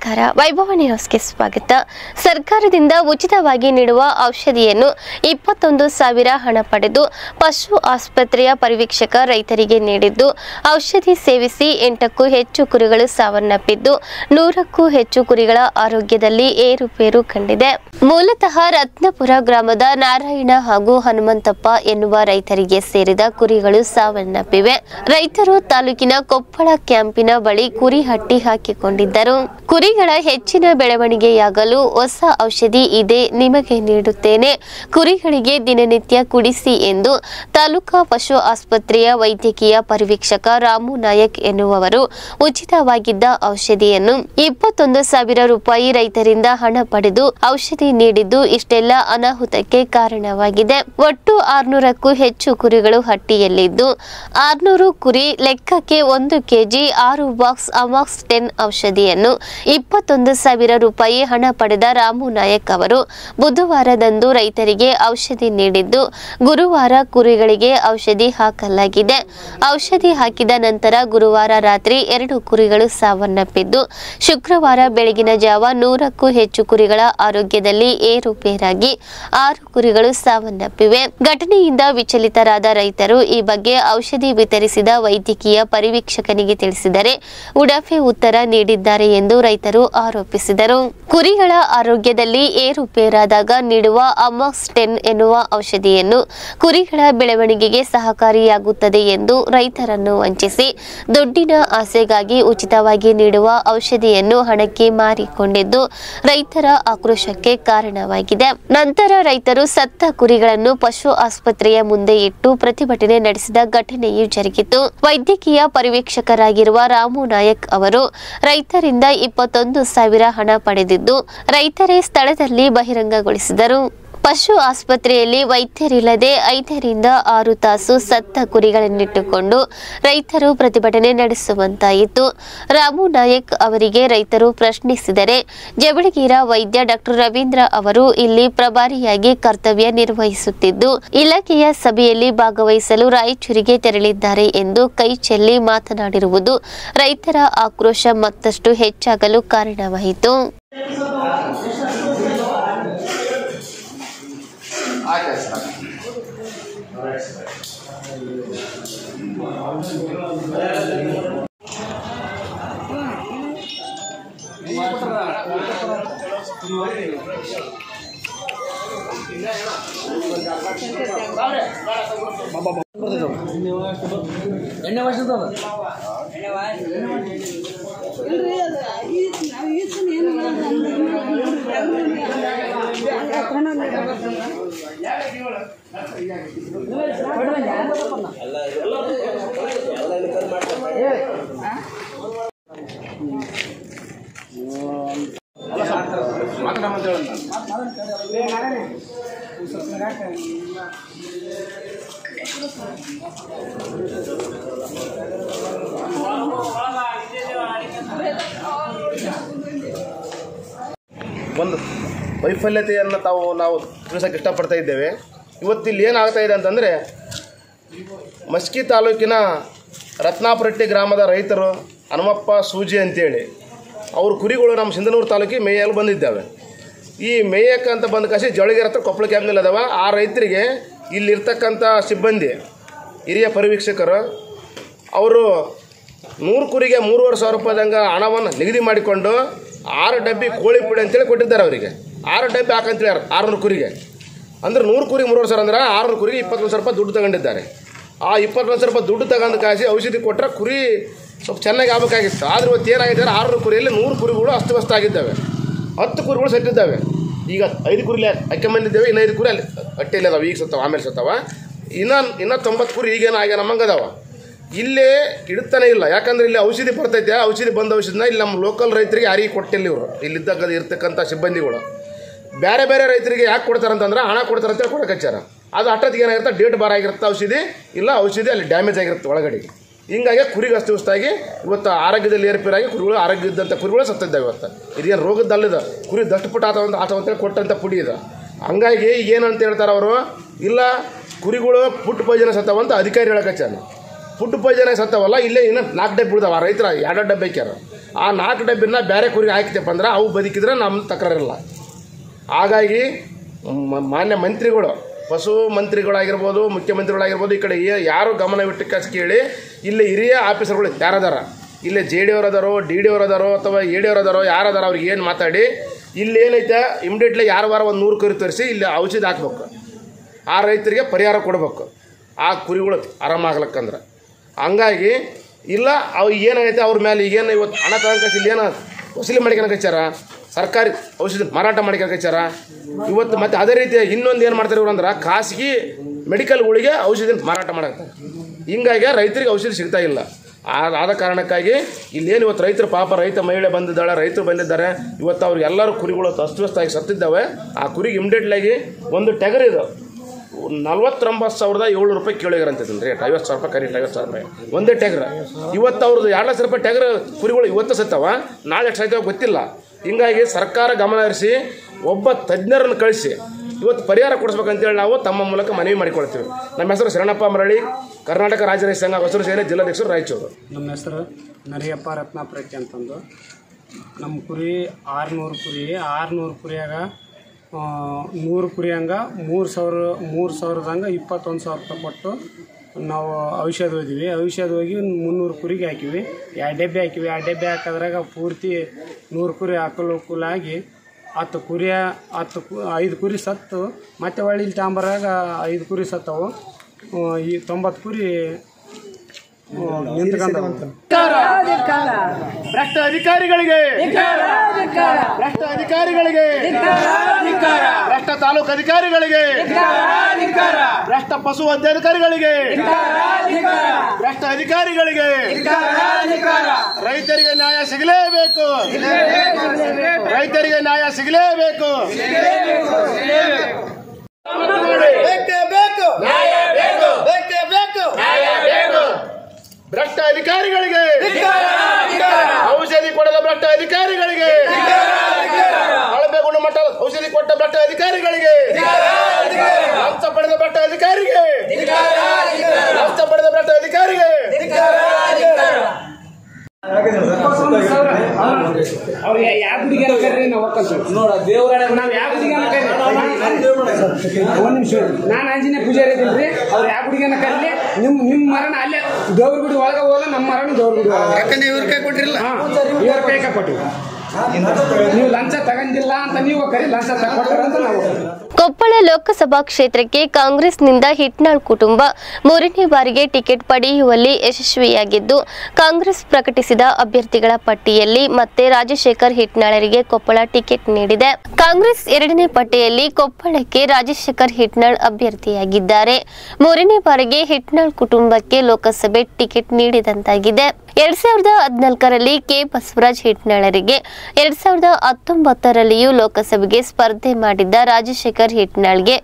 ನಮಸ್ಕಾರ, ವೈಭವ ನ್ಯೂಸ್ಗೆ ಸ್ವಾಗತ. ಸರ್ಕಾರದಿಂದ ಉಚಿತವಾಗಿ ನೀಡುವ ಔಷಧಿಯನ್ನು 21,000 ಹಣ ಪಡೆದು ಪಶು ಆಸ್ಪತ್ರೆಯ ಪರಿವೀಕ್ಷಕ ರೈತರಿಗೆ ನೀಡಿದ್ದು, ಔಷಧಿ ಸೇವಿಸಿ 8ಕ್ಕೂ ಹೆಚ್ಚು ಕುರಿಗಳು ಸಾವನ್ನಪ್ಪಿದ್ದು, 100ಕ್ಕೂ ಹೆಚ್ಚು ಕುರಿಗಳ ಆರೋಗ್ಯದಲ್ಲಿ ಏರುಪೇರು ಕಂಡಿದೆ. ಮೂಲತಃ ರತ್ನಪುರ ಗ್ರಾಮದ ನಾರಾಯಣ ಹಾಗೂ ಹನುಮಂತಪ್ಪ ಎನ್ನುವ ರೈತರಿಗೆ ಸೇರಿದ ಕುರಿಗಳು ಸಾವನ್ನಪ್ಪಿವೆ. ರೈತರು ತಾಲೂಕಿನ ಕೊಪ್ಪಳ ಕ್ಯಾಂಪಿನ ಬಳಿ ಕುರಿ ಹಟ್ಟಿ ಹಾಕಿಕೊಂಡಿದ್ದರು. ಕುರಿಗಳ ಹೆಚ್ಚಿನ ಬೆಳವಣಿಗೆಯಾಗಲು ಹೊಸ ಔಷಧಿ ಇದೆ, ನಿಮಗೆ ನೀಡುತ್ತೇನೆ, ಕುರಿಗಳಿಗೆ ದಿನನಿತ್ಯ ಕುಡಿಸಿ ಎಂದು ತಾಲೂಕಾ ಪಶು ಆಸ್ಪತ್ರೆಯ ವೈದ್ಯಕೀಯ ಪರಿವೀಕ್ಷಕ ರಾಮು ನಾಯಕ್ ಎನ್ನುವವರು ಉಚಿತವಾಗಿದ್ದ ಔಷಧಿಯನ್ನು 21,000 ರೂಪಾಯಿ ರೈತರಿಂದ ಹಣ ಪಡೆದು ಔಷಧಿ ನೀಡಿದ್ದು ಇಷ್ಟೆಲ್ಲ ಅನಾಹುತಕ್ಕೆ ಕಾರಣವಾಗಿದೆ. ಒಟ್ಟು 600ಕ್ಕೂ ಹೆಚ್ಚು ಕುರಿಗಳು ಹಟ್ಟಿಯಲ್ಲಿದ್ದು, 600 ಕುರಿ ಲೆಕ್ಕಕ್ಕೆ 1 ಕೆಜಿ 6 ಬಾಕ್ಸ್ ಅಮಾಕ್ಸ್ 10 ಔಷಧಿಯನ್ನು 21,000 ರೂಪಾಯಿ ಹಣ ಪಡೆದ ರಾಮು ನಾಯಕ್ ಅವರು ಬುಧವಾರದಂದು ರೈತರಿಗೆ ಔಷಧಿ ನೀಡಿದ್ದು, ಗುರುವಾರ ಕುರಿಗಳಿಗೆ ಔಷಧಿ ಹಾಕಲಾಗಿದೆ. ಔಷಧಿ ಹಾಕಿದ ನಂತರ ಗುರುವಾರ ರಾತ್ರಿ 2 ಕುರಿಗಳು ಸಾವನ್ನಪ್ಪಿದ್ದು, ಶುಕ್ರವಾರ ಬೆಳಗಿನ ಜಾವ 100ಕ್ಕೂ ಹೆಚ್ಚು ಕುರಿಗಳ ಆರೋಗ್ಯದಲ್ಲಿ ಏರುಪೇರಾಗಿ 6 ಕುರಿಗಳು ಸಾವನ್ನಪ್ಪಿವೆ. ಘಟನೆಯಿಂದ ವಿಚಲಿತರಾದ ರೈತರು ಈ ಬಗ್ಗೆ ಔಷಧಿ ವಿತರಿಸಿದ ವೈದ್ಯಕೀಯ ಪರಿವೀಕ್ಷಕನಿಗೆ ತಿಳಿಸಿದರೆ ಉಡಫೆ ಉತ್ತರ ನೀಡಿದ್ದಾರೆ ಎಂದು ರೈತರು ಆರೋಪಿಸಿದರು. ಕುರಿಗಳ ಆರೋಗ್ಯದಲ್ಲಿ ಏರುಪೇರಾದಾಗ ನೀಡುವ ಅಮಾಕ್ಸ್ 10 ಎನ್ನುವ ಔಷಧಿಯನ್ನು ಕುರಿಗಳ ಬೆಳವಣಿಗೆಗೆ ಸಹಕಾರಿಯಾಗುತ್ತದೆ ಎಂದು ರೈತರನ್ನು ವಂಚಿಸಿ ದುಡ್ಡಿನ ಆಸೆಗಾಗಿ ಉಚಿತವಾಗಿ ನೀಡುವ ಔಷಧಿಯನ್ನು ಹಣಕ್ಕೆ ಮಾರಿಕೊಂಡಿದ್ದು ರೈತರ ಆಕ್ರೋಶಕ್ಕೆ ಕಾರಣವಾಗಿದೆ. ನಂತರ ರೈತರು ಸತ್ತ ಕುರಿಗಳನ್ನು ಪಶು ಆಸ್ಪತ್ರೆಯ ಮುಂದೆ ಇಟ್ಟು ಪ್ರತಿಭಟನೆ ನಡೆಸಿದ ಘಟನೆಯೂ ಜರುಗಿತು. ವೈದ್ಯಕೀಯ ಪರಿವೀಕ್ಷಕರಾಗಿರುವ ರಾಮು ನಾಯಕ್ ಅವರು ರೈತರಿಂದ 21,000 ಹಣ ಪಡೆದಿದ್ದು, ರೈತರೇ ಸ್ಥಳದಲ್ಲಿ ಬಹಿರಂಗಗೊಳಿಸಿದರು. ಪಶು ಆಸ್ಪತ್ರೆಯಲ್ಲಿ ವೈದ್ಯರಿಲ್ಲದೆ 5 ರಿಂದ 6 ತಾಸು ಸತ್ತ ಕುರಿಗಳನ್ನಿಟ್ಟುಕೊಂಡು ರೈತರು ಪ್ರತಿಭಟನೆ ನಡೆಸುವಂತಾಯಿತು. ರಾಮು ನಾಯಕ್ ಅವರಿಗೆ ರೈತರು ಪ್ರಶ್ನಿಸಿದರೆ, ಜವಳಗಿರ ವೈದ್ಯ ಡಾಕ್ಟರ್ ರವೀಂದ್ರ ಅವರು ಇಲ್ಲಿ ಪ್ರಭಾರಿಯಾಗಿ ಕರ್ತವ್ಯ ನಿರ್ವಹಿಸುತ್ತಿದ್ದು, ಇಲಾಖೆಯ ಸಭೆಯಲ್ಲಿ ಭಾಗವಹಿಸಲು ರಾಯಚೂರಿಗೆ ತೆರಳಿದ್ದಾರೆ ಎಂದು ಕೈ ಚೆಲ್ಲಿ ಮಾತನಾಡಿರುವುದು ರೈತರ ಆಕ್ರೋಶ ಮತ್ತಷ್ಟು ಹೆಚ್ಚಾಗಲು ಕಾರಣವಾಯಿತು. ಒಂದು ವೈಫಲ್ಯತೆಯನ್ನು ನಾವು ತಿಳಿಸೋಕೆ ಇಷ್ಟಪಡ್ತಾ ಇದ್ದೇವೆ. ಇವತ್ತು ಇಲ್ಲಿ ಏನಾಗ್ತಾ ಇದೆ ಅಂತಂದರೆ, ಮಸ್ಕಿ ತಾಲೂಕಿನ ರತ್ನಾಪುರಟ್ಟಿ ಗ್ರಾಮದ ರೈತರು ಹನುಮಪ್ಪ ಸೂಜಿ ಅಂತೇಳಿ ಅವ್ರ ಕುರಿಗಳು ನಮ್ಮ ಸಿಂಧನೂರು ತಾಲೂಕಿಗೆ ಮೇಯಲು ಬಂದಿದ್ದಾವೆ. ಈ ಮೇಯಕ್ಕೆ ಅಂತ ಬಂದ ಕಾಸಿ ಜವಳಗಿರಿ ಹತ್ರ ಕೊಪ್ಪಳ ಕ್ಯಾಂಪ್ನಲ್ಲಿ ಅದಾವ. ಆ ರೈತರಿಗೆ ಇಲ್ಲಿರ್ತಕ್ಕಂಥ ಸಿಬ್ಬಂದಿ ಹಿರಿಯ ಪರಿವೀಕ್ಷಕರು ಅವರು 100 ಕುರಿಗೆ 3,500 ರೂಪಾಯಿದಂಗೆ ಹಣವನ್ನು ನಿಗದಿ ಮಾಡಿಕೊಂಡು 6 ಡಬ್ಬಿ ಕೋಳಿ ಪುಡಿ ಅಂತೇಳಿ ಕೊಟ್ಟಿದ್ದಾರೆ. ಅವರಿಗೆ 6 ಡಬ್ಬಿ ಹಾಕಂತೇಳಿ 600 ಕುರಿಗೆ ಅಂದರೆ 100 ಕುರಿಗೆ 3,500 ಅಂದ್ರೆ 600 ಕುರಿಗೆ 21,000 ರೂಪಾಯಿ ದುಡ್ಡು ತಗೊಂಡಿದ್ದಾರೆ. ಆ 21,000 ರೂಪಾಯಿ ದುಡ್ಡು ತಗೊಂಡು ಕಾಸಿ ಔಷಧಿ ಕೊಟ್ಟರೆ ಕುರಿ ಸ್ವಲ್ಪ ಚೆನ್ನಾಗಿ ಆಗಬೇಕಾಗಿತ್ತು. ಆದರೆ ಇವತ್ತು ಏನಾಗಿದ್ದಾರೆ, 600 ಕುರಿಯಲ್ಲಿ 100 ಕುರಿಗಳು ಅಸ್ತವ್ಯಸ್ತಾಗಿದ್ದಾವೆ, 10 ಕುರಿಗಳು ಸತ್ತಿದ್ದಾವೆ. ಈಗ 5 ಕುರಿಲಿ ಅಕ್ಕಂಬಂದಿದ್ದೇವೆ, ಇನ್ನು 5 ಕುರಿ ಅಲ್ಲಿ ಹಟ್ಟಿಯಲ್ಲಿ ಅದಾವೆ, ಈಗ ಸತ್ತವ, ಆಮೇಲೆ ಸತ್ತವ. ಇನ್ನು 90 ಕುರಿ ಈಗೇನು ಆಗ್ಯ ನಮ್ಮಂಗದಾವ. ಇಲ್ಲೇ ಇಡ್ತಾನೆ ಇಲ್ಲ, ಯಾಕಂದರೆ ಇಲ್ಲಿ ಔಷಧಿ ಬರ್ತೈತೆ. ಔಷಧಿ ಬಂದ ಔಷಧಿನ ಇಲ್ಲಿ ನಮ್ಮ ಲೋಕಲ್ ರೈತರಿಗೆ ಯಾರಿಗೆ ಕೊಟ್ಟಿಲ್ಲ. ಇವರು ಇಲ್ಲಿದ್ದಾಗ ಇರ್ತಕ್ಕಂಥ ಸಿಬ್ಬಂದಿಗಳು ಬೇರೆ ಬೇರೆ ರೈತರಿಗೆ ಯಾಕೆ ಕೊಡ್ತಾರಂತಂದ್ರೆ ಹಣ ಕೊಡ್ತಾರಂತೇಳಿ ಕೊಡೋಕೆ ಹಚ್ಚಾರ. ಅದು ಅಷ್ಟೊತ್ತಿಗೆ ಏನಾಗಿರುತ್ತೆ, ಡೇಟ್ ಬಾರ್ ಆಗಿರುತ್ತೆ ಔಷಧಿ, ಇಲ್ಲ ಔಷಧಿ ಅಲ್ಲಿ ಡ್ಯಾಮೇಜ್ ಆಗಿರುತ್ತೆ ಒಳಗಡೆ. ಹಿಂಗಾಗಿ ಕುರಿಗೆ ಅಸ್ತವ್ಯಸ್ತಾಗಿ ಇವತ್ತು ಆರೋಗ್ಯದಲ್ಲಿ ಏರ್ಪೇರಾಗಿ ಕುರಿಗಳು ಆರೋಗ್ಯ ಇದ್ದಂಥ ಕುರಿಗಳು ಸತ್ತಿದ್ದಾವೆ. ಇವತ್ತು ಇದೇನು ರೋಗದಲ್ಲದ ಕುರಿ ದಷ್ಟಪುಟ್ಟ ಆತವಂತೇಳಿ ಕೊಟ್ಟಂಥ ಪುಡಿ ಇದೆ. ಹಂಗಾಗಿ ಏನಂತ ಹೇಳ್ತಾರೆ ಅವರು, ಇಲ್ಲ ಕುರಿಗಳು ಫುಡ್ ಪಾಯ್ಸನ್ ಸತ್ತವಂತ ಅಧಿಕಾರಿ ಹೇಳಕಚ್ಚಾನ. ಫುಡ್ ಪಾಯ್ಸನ್ ಆಗಿ ಸತ್ತವಲ್ಲ, ಇಲ್ಲೇ ಇನ್ನೂ 4 ಡಬ್ಬಿ ಉಳಿದಾವ. ರೈತರ 2 ಡಬ್ಬಿ ಹಾಕ್ಯಾರ. ಆ 4 ಡಬ್ಬಿನ ಬೇರೆ ಕುರಿಗೆ ಹಾಕಿತಪ್ಪ ಅಂದ್ರೆ ಅವು ಬದುಕಿದ್ರೆ ನಮ್ಮ ತಕರಾರಿಲ್ಲ. ಹಾಗಾಗಿ ಮಾನ್ಯ ಮಂತ್ರಿಗಳು, ಪಶು ಮಂತ್ರಿಗಳಾಗಿರ್ಬೋದು, ಮುಖ್ಯಮಂತ್ರಿಗಳಾಗಿರ್ಬೋದು, ಈ ಕಡೆ ಯಾರು ಗಮನವಿಟ್ಟು ಕೇಳಿ, ಇಲ್ಲಿ ಹಿರಿಯ ಆಫೀಸರ್ಗಳು ಯಾರದಾರ, ಇಲ್ಲೇ JD ಅವರದಾರೋ, DD ಅವರದಾರೋ ಅಥವಾ AD ಅವರದಾರೋ ಯಾರದಾರ, ಅವ್ರಿಗೆ ಏನು ಮಾತಾಡಿ ಇಲ್ಲಿ ಏನೈತೆ ಇಮಿಡಿಯೇಟ್ಲಿ ಯಾರು ವಾರ ಒಂದು 100 ಕುರಿ ತರಿಸಿ ಇಲ್ಲಿ ಔಷಧಿ ಹಾಕ್ಬೇಕು. ಆ ರೈತರಿಗೆ ಪರಿಹಾರ ಕೊಡಬೇಕು, ಆ ಕುರಿಗಳು ಆರಾಮಾಗ್ಲಕ್ಕಂದ್ರೆ. ಹಂಗಾಗಿ ಇಲ್ಲ ಅವು ಏನಾಗೈತೆ ಅವ್ರ ಮೇಲೆ ಈಗೇನು ಇವತ್ತು ಹಣ ತಗೊಂಡ್ಕಸಿ ಇಲ್ಲಿ ಏನೋ ವಸೂಲಿ ಮಾಡ್ಕೊಳಕಚ್ಚಾರ, ಸರ್ಕಾರಿ ಔಷಧಿ ಮಾರಾಟ ಮಾಡ್ಕೊಳಕಚ್ಚಾರ ಇವತ್ತು. ಮತ್ತು ಅದೇ ರೀತಿ ಇನ್ನೊಂದು ಏನು ಮಾಡ್ತಾರೆ ಇವ್ರು ಅಂದ್ರೆ, ಖಾಸಗಿ ಮೆಡಿಕಲ್ಗಳಿಗೆ ಔಷಧಿ ಮಾರಾಟ ಮಾಡಕ್ಕೆ. ಹಿಂಗಾಗಿ ರೈತರಿಗೆ ಔಷಧಿ ಸಿಗ್ತಾ ಇಲ್ಲ. ಆದ ಕಾರಣಕ್ಕಾಗಿ ಇಲ್ಲೇನು ಇವತ್ತು ರೈತರು ಪಾಪ, ರೈತ ಮಹಿಳೆ ಬಂದಿದ್ದಾಳೆ, ರೈತರು ಬಂದಿದ್ದಾರೆ. ಇವತ್ತು ಅವ್ರಿಗೆಲ್ಲರೂ ಕುರಿಗಳು ಅಸ್ತವ್ಯಸ್ತಾಗಿ ಸತ್ತಿದ್ದಾವೆ. ಆ ಕುರಿಗೆ ಇಮಿಡಿಯೇಟ್ಲಾಗಿ ಒಂದು ಟೆಗರ್ ಇದು 49,700 ರೂಪಾಯಿ ಕೇಳಿಗರಂತಿದ್ದೀನಿ ರೇಟ್. 50,000 ರೂಪಾಯಿ ಕರೀಟ್, 50,000 ರೂಪಾಯಿ ಒಂದೇ ಟೆಗರ್. ಇವತ್ತು ಅವ್ರದ್ದು 2 ಲಕ್ಷ ರೂಪಾಯಿ ಟೆಗರ್ ಕುರಿಗಳು ಇವತ್ತು ಸತ್ತವ, ನಾಳೆ ಎಷ್ಟು ಸಾಯ್ತಾವ ಗೊತ್ತಿಲ್ಲ. ಹಿಂಗಾಗಿ ಸರ್ಕಾರ ಗಮನ ಹರಿಸಿ ಒಬ್ಬ ತಜ್ಞರನ್ನು ಕಳಿಸಿ ಇವತ್ತು ಪರಿಹಾರ ಕೊಡಿಸ್ಬೇಕಂತೇಳಿ ನಾವು ತಮ್ಮ ಮೂಲಕ ಮನವಿ ಮಾಡಿಕೊಳ್ತೀವಿ. ನಮ್ಮ ಹೆಸರು ಶರಣಪ್ಪ ಮರಳಿ, ಕರ್ನಾಟಕ ರಾಜ್ಯ ರೈತ ಸಂಘ ಹೊಸೂರು ಸೇನೆ ಜಿಲ್ಲಾಧ್ಯಕ್ಷರು, ರಾಯಚೂರು. ನಮ್ಮ ಹೆಸರು ನರಿಯಪ್ಪ ರತ್ನಾಪುರಕ್ಕೆ ಅಂತಂದು. ನಮ್ಮ ಕುರಿ 600 ಕುರಿ, 600 ಕುರಿಯಾಗ 100 ಕುರಿ ಹಂಗೆ 3,000ದಂಗೆ 21,000 ರೂಪಾಯಿ ಕೊಟ್ಟು ನಾವು ಔಷಧ ಹೋದ್ವಿ. ಔಷಧ ಹೋಗಿ 300 ಕುರಿಗೆ ಹಾಕಿವಿ, 2 ಡಬ್ಬಿ ಹಾಕಿವಿ. 2 ಡಬ್ಬಿ ಹಾಕೋದ್ರಾಗ ಪೂರ್ತಿ 100 ಕುರಿ ಹಾಕಲಾಗಿ 5 ಕುರಿ ಸತ್ತು. ಮತ್ತೆ ಹೊಳ್ಳಿ ಇಲ್ಲಿ ತಾಂಬರಾಗ 5 ಕುರಿ ಸತ್ತವು. ಈ 90 ಕುರಿ ನಿಂತ್ಕೊಂಡವು. ಭ್ರಷ್ಟ ಅಧಿಕಾರಿಗಳಿಗೆ, ಭ್ರಷ್ಟ ಅಧಿಕಾರಿಗಳಿಗೆ, ಭ್ರಷ್ಟ ತಾಲೂಕು ಅಧಿಕಾರಿಗಳಿಗೆ, ಭ್ರಷ್ಟ ಪಶು ಅಧಿಕಾರಿಗಳಿಗೆ, ಭ್ರಷ್ಟ ಅಧಿಕಾರಿಗಳಿಗೆ ರೈತರಿಗೆ ನ್ಯಾಯ ಸಿಗಲೇಬೇಕು, ರೈತರಿಗೆ ನ್ಯಾಯ ಸಿಗಲೇಬೇಕು. ಭ್ರಷ್ಟ ಅಧಿಕಾರಿಗಳಿಗೆ, ಔಷಧಿ ಕೊಡದ ಭ್ರಷ್ಟ ಅಧಿಕಾರಿಗಳಿಗೆ, ಅಳತೆ ಗುಣಮಟ್ಟದ ಔಷಧಿ ಕೊಟ್ಟ ಭ್ರಷ್ಟ ಅಧಿಕಾರಿಗಳಿಗೆ, ಲಂಚ ಪಡೆದ ಭ್ರಷ್ಟ ಅಧಿಕಾರಿಗೆ, ಲಂಚ ಪಡೆದ ಭ್ರಷ್ಟ ಅಧಿಕಾರಿಗೆ ಅವ್ರಿಗೆ ಯಾವ ಗುಡಿಗೆ ಕರ್ರಿ ನಾವು ನೋಡ ದೇವ್ರ ನಾವು ಯಾವ ಗುಡಿಗೆ ಒಂದ್ ನಿಮಿಷ ನಾನು ಆಂಜನೇಯ ಪೂಜಾರಿ ಇದ್ದೀನ್ರಿ. ಅವ್ರು ಯಾವ ಗುಡಿಗೆ ಕರ್ಲಿ, ನಿಮ್ಮ ಮರಣ ಅಲ್ಲೇ ದೇವ್ರ ಗುಡಿ ಒಳಗೆ ಹೋಗಲ್ಲ, ನಮ್ಮ ಮರಣ ದೇವ್ರ ಗುಡಿ ಒಳಗೆ. ಯಾಕಂದ್ರೆ ಇವ್ರ ಕೈ ಕೊಟ್ಟಿರಲ್ಲ, ಇವ್ರ ಕೈ ಕೊಟ್ಟಿವಿ. ನೀವು ಲಂಚ ತಗೊಂಡಿಲ್ಲ ಅಂತ ನೀವು ಕರಿ, ಲಂಚ ತಗೊಂಡ್ರ ಅಂತ ನಾವು. ಕೊಪ್ಪಳ ಲೋಕಸಭಾ ಕ್ಷೇತ್ರಕ್ಕೆ ಕಾಂಗ್ರೆಸ್ನಿಂದ ಹಿಟ್ನಾಳ್ ಕುಟುಂಬ 3ನೇ ಬಾರಿಗೆ ಟಿಕೆಟ್ ಪಡೆಯುವಲ್ಲಿ ಯಶಸ್ವಿಯಾಗಿದ್ದು, ಕಾಂಗ್ರೆಸ್ ಪ್ರಕಟಿಸಿದ ಅಭ್ಯರ್ಥಿಗಳ ಪಟ್ಟಿಯಲ್ಲಿ ಮತ್ತೆ ರಾಜಶೇಖರ್ ಹಿಟ್ನಾಳರಿಗೆ ಕೊಪ್ಪಳ ಟಿಕೆಟ್ ನೀಡಿದೆ. ಕಾಂಗ್ರೆಸ್ 2ನೇ ಪಟ್ಟಿಯಲ್ಲಿ ಕೊಪ್ಪಳಕ್ಕೆ ರಾಜಶೇಖರ್ ಹಿಟ್ನಾಳ್ ಅಭ್ಯರ್ಥಿಯಾಗಿದ್ದಾರೆ. 3ನೇ ಬಾರಿಗೆ ಹಿಟ್ನಾಳ್ ಕುಟುಂಬಕ್ಕೆ ಲೋಕಸಭೆ ಟಿಕೆಟ್ ನೀಡಿದಂತಾಗಿದೆ. 2014ರಲ್ಲಿ ಕೆ ಬಸವರಾಜ್ ಹಿಟ್ನಾಳರಿಗೆ, 2019ರಲ್ಲಿಯೂ ಲೋಕಸಭೆಗೆ ಸ್ಪರ್ಧೆ ಮಾಡಿದ್ದ ರಾಜಶೇಖರ್ ಹಿಟ್ನಾಳ್ಗೆ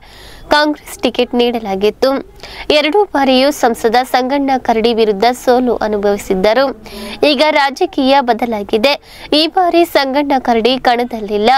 ಕಾಂಗ್ರೆಸ್ ಟಿಕೆಟ್ ನೀಡಲಾಗಿತ್ತು. 2 ಬಾರಿಯೂ ಸಂಸದ ಸಂಗಣ್ಣ ಕರಡಿ ವಿರುದ್ಧ ಸೋಲು ಅನುಭವಿಸಿದ್ದರು. ಈಗ ರಾಜಕೀಯ ಬದಲಾಗಿದೆ. ಈ ಬಾರಿ ಸಂಗಣ್ಣ ಕರಡಿ ಕಣದಲ್ಲಿಲ್ಲ.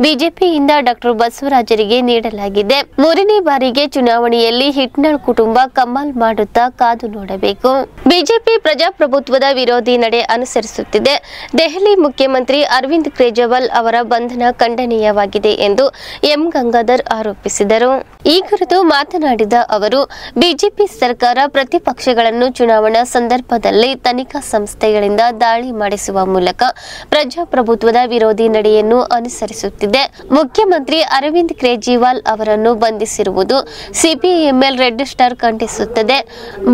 ಬಿಜೆಪಿಯಿಂದ ಡಾಕ್ಟರ್ ಬಸವರಾಜರಿಗೆ ನೀಡಲಾಗಿದೆ. 3ನೇ ಬಾರಿಗೆ ಚುನಾವಣೆಯಲ್ಲಿ ಹಿಟ್ನಾಳ್ ಕುಟುಂಬ ಕಮಾಲ್ ಮಾಡುತ್ತಾ ಕಾದು ನೋಡಬೇಕು. ಬಿಜೆಪಿ ಪ್ರಜಾಪ್ರಭುತ್ವದ ವಿರೋಧಿ ನಡೆ ಅನುಸರಿಸುತ್ತಿದೆ. ದೆಹಲಿ ಮುಖ್ಯಮಂತ್ರಿ ಅರವಿಂದ್ ಕೇಜ್ರಿವಾಲ್ ಅವರ ಬಂಧನ ಖಂಡನೀಯವಾಗಿದೆ ಎಂದು ಎಂ ಗಂಗಾಧರ್ ಆರೋಪಿಸಿದರು. ಈ ಕುರಿತು ಮಾತನಾಡಿದ ಅವರು, ಬಿಜೆಪಿ ಸರ್ಕಾರ ಪ್ರತಿಪಕ್ಷಗಳನ್ನು ಚುನಾವಣಾ ಸಂದರ್ಭದಲ್ಲಿ ತನಿಖಾ ಸಂಸ್ಥೆಗಳಿಂದ ದಾಳಿ ಮಾಡಿಸುವ ಮೂಲಕ ಪ್ರಜಾಪ್ರಭುತ್ವದ ವಿರೋಧಿ ನಡೆಯನ್ನು ಅನುಸರಿಸುತ್ತಿದೆ. ಮುಖ್ಯಮಂತ್ರಿ ಅರವಿಂದ್ ಕೇಜ್ರಿವಾಲ್ ಅವರನ್ನು ಬಂಧಿಸಿರುವುದು ಸಿಪಿಎಂಎಲ್ ರೆಡ್ ಸ್ಟಾರ್ ಖಂಡಿಸುತ್ತದೆ.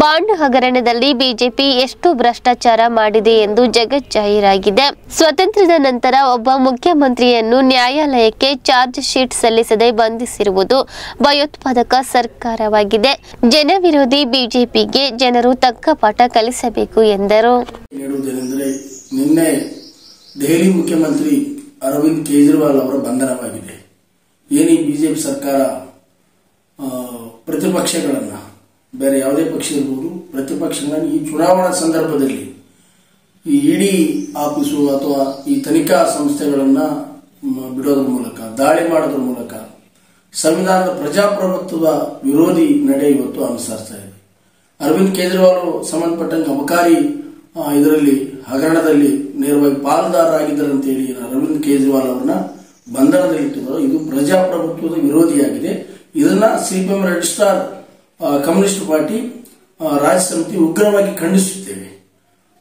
ಬಾಂಡ್ ಹಗರಣದಲ್ಲಿ ಬಿಜೆಪಿ ಎಷ್ಟು ಭ್ರಷ್ಟಾಚಾರ ಮಾಡಿದೆ ಎಂದು ಜಗಜ್ಜಾಹೀರಾಗಿದೆ. ಸ್ವಾತಂತ್ರ್ಯದ ನಂತರ ಒಬ್ಬ ಮುಖ್ಯಮಂತ್ರಿಯನ್ನು ನ್ಯಾಯಾಲಯಕ್ಕೆ ಚಾರ್ಜ್ ಶೀಟ್ ಸಲ್ಲಿಸದೆ ಬಂಧಿಸಿರುವುದು ಭಯೋತ್ಪಾದಕ ಸರ್ಕಾರವಾಗಿದೆ. ಜನವಿರೋಧಿ ಬಿಜೆಪಿಗೆ ಜನರು ತಕ್ಕ ಪಾಠ ಕಲಿಸಬೇಕು ಎಂದರು. ನಿನ್ನೆ ದೆಹಲಿ ಮುಖ್ಯಮಂತ್ರಿ ಅರವಿಂದ್ ಕೇಜ್ರಿವಾಲ್ ಅವರ ಬಂಧನವಾಗಿದೆ. ಏನಿ ಬಿಜೆಪಿ ಸರ್ಕಾರ ಪ್ರತಿಪಕ್ಷಗಳನ್ನ, ಬೇರೆ ಯಾವುದೇ ಪಕ್ಷ ಇರಬಹುದು, ಪ್ರತಿಪಕ್ಷಗಳನ್ನು ಈ ಚುನಾವಣಾ ಸಂದರ್ಭದಲ್ಲಿ ಈ ಇಡಿ ಆಫೀಸು ಅಥವಾ ಈ ತನಿಖಾ ಸಂಸ್ಥೆಗಳನ್ನ ಬಿಡೋದ್ರ ಮೂಲಕ, ದಾಳಿ ಮಾಡೋದ್ರ ಮೂಲಕ ಸಂವಿಧಾನದ ಪ್ರಜಾಪ್ರಭುತ್ವದ ವಿರೋಧಿ ನಡೆ ಇವತ್ತು ಅನುಸರಿಸ್ತಾ ಇದೆ. ಅರವಿಂದ್ ಕೇಜ್ರಿವಾಲ್ ಸಂಬಂಧಪಟ್ಟಂಗೆ ಅಬಕಾರಿ ಇದರಲ್ಲಿ ಹಗರಣದಲ್ಲಿ ನೇರವಾಗಿ ಪಾಲುದಾರರಾಗಿದ್ದರಂತೇಳಿ ಅರವಿಂದ್ ಕೇಜ್ರಿವಾಲ್ ಅವರನ್ನ ಬಂಧನದಲ್ಲಿ ಇಟ್ಟಿದ್ದಾರೆ. ಇದು ಪ್ರಜಾಪ್ರಭುತ್ವದ ವಿರೋಧಿಯಾಗಿದೆ. ಇದನ್ನ ಸಿಪಿಎಂ ರಿಜಿಸ್ಟ್ರಾರ್ ಕಮ್ಯುನಿಸ್ಟ್ ಪಾರ್ಟಿ ರಾಜ್ಯ ಸಮಿತಿ ಉಗ್ರವಾಗಿ ಖಂಡಿಸುತ್ತೇವೆ.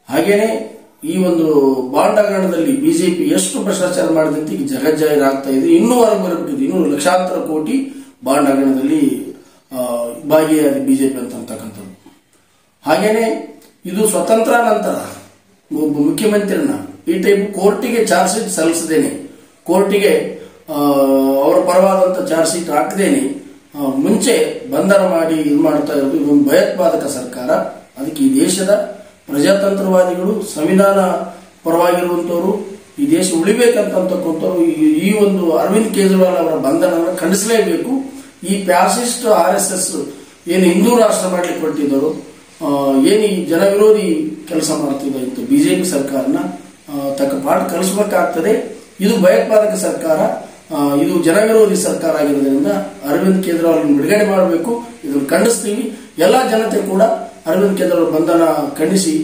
ಹಾಗೇನೆ ಈ ಒಂದು ಬಾಂಡ್ ಹಗರಣದಲ್ಲಿ ಬಿಜೆಪಿ ಎಷ್ಟು ಭ್ರಷ್ಟಾಚಾರ ಮಾಡಿದಂತೆ ಈಗ ಜಗಜ್ಜಾಹೀರ ಆಗ್ತಾ ಇದೆ. ಇನ್ನೂ ಹೊರಗೆ ಬರಬೇಕಿದೆ. ಇನ್ನೂ ಲಕ್ಷಾಂತರ ಕೋಟಿ ಬಾಂಡ್ ಹಗರಣದಲ್ಲಿ ಭಾಗಿಯಾದ ಬಿಜೆಪಿ ಅಂತಕ್ಕಂಥದ್ದು. ಹಾಗೇನೆ ಇದು ಸ್ವತಂತ್ರ ನಂತರ ಒಬ್ಬ ಮುಖ್ಯಮಂತ್ರಿಯನ್ನ ಈ ಟೈಪ್ ಕೋರ್ಟಿಗೆ ಚಾರ್ಜ್ ಶೀಟ್ ಸಲ್ಲಿಸದೇನೆ, ಕೋರ್ಟಿಗೆ ಅವರ ಪರವಾದಂತ ಚಾರ್ಜ್ ಶೀಟ್ ಹಾಕದೇನೆ ಮುಂಚೆ ಬಂಧನ ಮಾಡಿ ಇದು ಮಾಡ್ತಾ ಇರೋದು ಇದೊಂದು ಭಯೋತ್ಪಾದಕ ಸರ್ಕಾರ. ಅದಕ್ಕೆ ಈ ದೇಶದ ಪ್ರಜಾತಂತ್ರವಾದಿಗಳು, ಸಂವಿಧಾನ ಪರವಾಗಿರುವಂತವರು, ಈ ದೇಶ ಉಳಿಬೇಕಂತಕ್ಕಂಥವ್ರು ಈ ಒಂದು ಅರವಿಂದ್ ಕೇಜ್ರಿವಾಲ್ ಅವರ ಬಂಧನವನ್ನು ಖಂಡಿಸಲೇಬೇಕು. ಈ ಫ್ಯಾಸಿಸ್ಟ್ RSS ಏನು ಹಿಂದೂ ರಾಷ್ಟ್ರ ಮಾಡ್ಲಿಕ್ಕೆ ಹೊರಟಿದ್ದರು, ಏನು ಈ ಜನವಿರೋಧಿ ಕೆಲಸ ಮಾಡ್ತಿದ್ದ ಇಂಥ ಬಿಜೆಪಿ ಸರ್ಕಾರನ ತಕ್ಕ ಪಾಠ ಕಲಿಸಬೇಕಾಗ್ತದೆ. ಇದು ಭಯೋತ್ಪಾದಕ ಸರ್ಕಾರ, ಇದು ಜನವಿರೋಧಿ ಸರ್ಕಾರ ಆಗಿರೋದ್ರಿಂದ ಅರವಿಂದ್ ಕೇಜ್ರಿವಾಲ್ ಬಿಡುಗಡೆ ಮಾಡಬೇಕು. ಇದನ್ನು ಖಂಡಿಸ್ತೀವಿ. ಎಲ್ಲಾ ಜನತೆ ಕೂಡ ಅರವಿಂದ್ ಕೇಜ್ರಿವಾಲ್ ಬಂಧನ ಖಂಡಿಸಿ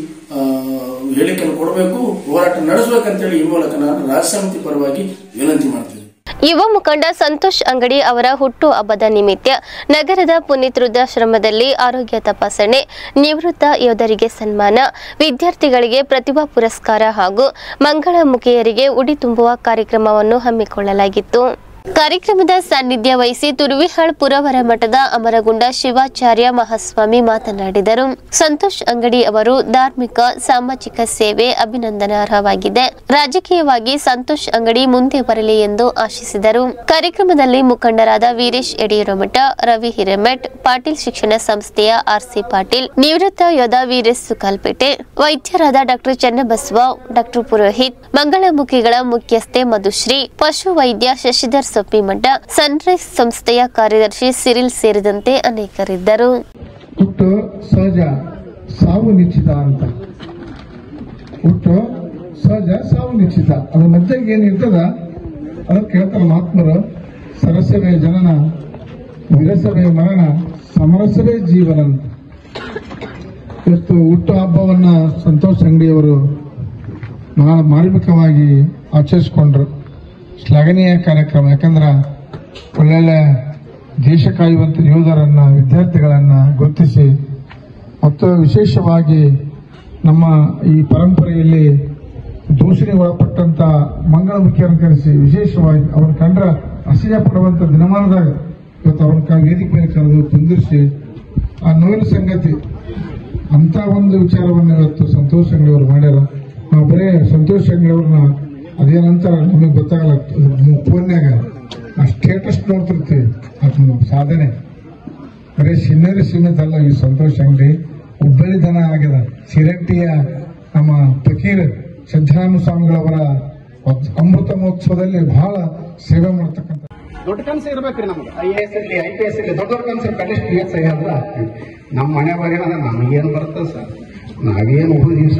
ಹೇಳಿಕೆಯನ್ನು ಕೊಡಬೇಕು, ಹೋರಾಟ ನಡೆಸಬೇಕಂತೇಳಿ ಈ ಮೂಲಕ ನಾನು ರಾಜ್ಯ ಸಮಿತಿ ಪರವಾಗಿ ವಿನಂತಿ ಮಾಡ್ತೀನಿ. ಯುವ ಮುಖಂಡ ಸಂತೋಷ್ ಅಂಗಡಿ ಅವರ ಹುಟ್ಟು ಹಬ್ಬದ ನಿಮಿತ್ತ ನಗರದ ಪುನೀತ್ ವೃದ್ಧಾಶ್ರಮದಲ್ಲಿ ಆರೋಗ್ಯ ತಪಾಸಣೆ, ನಿವೃತ್ತ ಯೋಧರಿಗೆ ಸನ್ಮಾನ, ವಿದ್ಯಾರ್ಥಿಗಳಿಗೆ ಪ್ರತಿಭಾ ಪುರಸ್ಕಾರ ಹಾಗೂ ಮಂಗಳಮುಖಿಯರಿಗೆ ಉಡಿ ತುಂಬುವ ಕಾರ್ಯಕ್ರಮವನ್ನು ಹಮ್ಮಿಕೊಳ್ಳಲಾಗಿತ್ತು. ಕಾರ್ಯಕ್ರಮದ ಸಾನ್ನಿಧ್ಯ ವಹಿಸಿ ತುರುವಿಹಾಳ್ ಪುರವರ ಮಠದ ಅಮರಗುಂಡ ಶಿವಾಚಾರ್ಯ ಮಹಾಸ್ವಾಮಿ ಮಾತನಾಡಿದರು. ಸಂತೋಷ್ ಅಂಗಡಿ ಅವರು ಧಾರ್ಮಿಕ ಸಾಮಾಜಿಕ ಸೇವೆ ಅಭಿನಂದನಾರ್ಹವಾಗಿದೆ. ರಾಜಕೀಯವಾಗಿ ಸಂತೋಷ್ ಅಂಗಡಿ ಮುಂದೆ ಬರಲಿ ಎಂದು ಆಶಿಸಿದರು. ಕಾರ್ಯಕ್ರಮದಲ್ಲಿ ಮುಖಂಡರಾದ ವೀರೇಶ್ ಯಡಿಯೂರಮಠ, ರವಿ ಹಿರೇಮಠ್, ಪಾಟೀಲ್ ಶಿಕ್ಷಣ ಸಂಸ್ಥೆಯ RC ಪಾಟೀಲ್, ನಿವೃತ್ತ ಯೋಧ ವೀರೇಶ್ ಸುಕಾಲ್ಪೇಟೆ, ವೈದ್ಯರಾದ ಡಾಕ್ಟರ್ ಚನ್ನಬಸವ, ಡಾಕ್ಟರ್ ಪುರೋಹಿತ್, ಮಂಗಳಮುಖಿಗಳ ಮುಖ್ಯಸ್ಥೆ ಮಧುಶ್ರೀ, ಪಶು ವೈದ್ಯ ಶಶಿಧರ್ ಸೊಪ್ಪಿಮಠ, ಸನ್ರೈಸ್ ಸಂಸ್ಥೆಯ ಕಾರ್ಯದರ್ಶಿ ಸಿರಿಲ್ ಸೇರಿದಂತೆ ಅನೇಕರಿದ್ದರು. ಹುಟ್ಟು ಸಹಜ, ಸಾವು ನಿಶ್ಚಿತ ಅಂತ. ಹುಟ್ಟು ಸಹಜ, ಸಾವು ನಿಶ್ಚಿತ. ಅದ್ರ ಮಧ್ಯೆ ಏನಿರ್ತದ ಅದಕ್ಕೆ ಹೇಳ್ತಾರೆ ಮಹಾತ್ಮರು, ಸರಸವೇ ಜನನ, ವಿರಸವೇ ಮರಣ, ಸಮರಸವೇ ಜೀವನ ಅಂತ. ಇವತ್ತು ಹುಟ್ಟು ಹಬ್ಬವನ್ನ ಸಂತೋಷ್ ಅಂಗಡಿಯವರು ಮಾರ್ಮಿಕವಾಗಿ ಆಚರಿಸಿಕೊಂಡ್ರು. ಶ್ಲಾಘನೀಯ ಕಾರ್ಯಕ್ರಮ. ಯಾಕಂದ್ರೆ ಒಳ್ಳೊಳ್ಳೆ ದೇಶ ಕಾಯುವಂತ ಯೋಧರನ್ನ, ವಿದ್ಯಾರ್ಥಿಗಳನ್ನ ಗುರುತಿಸಿ ಮತ್ತು ವಿಶೇಷವಾಗಿ ನಮ್ಮ ಈ ಪರಂಪರೆಯಲ್ಲಿ ದೂಷಣೆಗೆ ಒಳಪಟ್ಟಂತ ಮಂಗಳಮುಖಿಯನ್ನು ಕರೆಸಿ ವಿಶೇಷವಾಗಿ ಅವನ ಕಂಡ್ರ ಅಸಹ್ಯ ಪಡುವಂತ ದಿನಮಾನದಾಗ ಇವತ್ತು ಅವನ ವೇದಿಕೆ ಮೇಲೆ ಕರೆದು ಕುಂದಿರಿಸಿ ಆ ನೋವಿನ ಸಂಗತಿ ಅಂತ ಒಂದು ವಿಚಾರವನ್ನು ಇವತ್ತು ಸಂತೋಷ್ ಅಂಗಡಿ ಅವರು ಮಾಡ್ಯಾರ. ನಾವು ಬರೇ ಸಂತೋಷ್ ಅಂಗಡಿ ಅವ್ರನ್ನ ಅದೇನಂತಾರ ನಮಗೆ ಗೊತ್ತಾಗಲ್ಲ, ಫೋನ್ಯಾಗ ಆ ಸ್ಟೇಟಸ್ ನೋಡ್ತಿರ್ತೀವಿ. ಅದು ಸಾಧನೆ ಬರೀ ಸಿನ್ನರಿ ಸೀಮಿತ ಅಲ್ಲ. ಈ ಸಂತೋಷ್ ಅಂಗಡಿ ಹುಬ್ಬಳ್ಳಿ ದನ ಆಗ್ಯದ. ಸಿರಂಟಿಯ ನಮ್ಮ ಫಕೀರ್ ಸಿದ್ದರಾಮ ಸ್ವಾಮಿಗಳವರ ಅಮೃತ ಮಹೋತ್ಸವದಲ್ಲಿ ಬಹಳ ಸೇವೆ ಮಾಡ್ತಕ್ಕಂಥ ದೊಡ್ಡ ಕನಸು ಇರ್ಬೇಕ್ರಿ ನಮ್ಗೆ. IAS ಇರಲಿ, IPS ಇರಲಿ, ದೊಡ್ಡ ಕನಸು ಕನಿಷ್ಠ PSI ಆದ್ರೆ ಆಗ್ತೀವಿ. ನಮ್ಮ ಮನೆ ಬಗ್ಗೆ ನಮಗೇನು ಬರ್ತದೆ ಸರ್, ನಾವೇನು ಊರು ದಿವಸ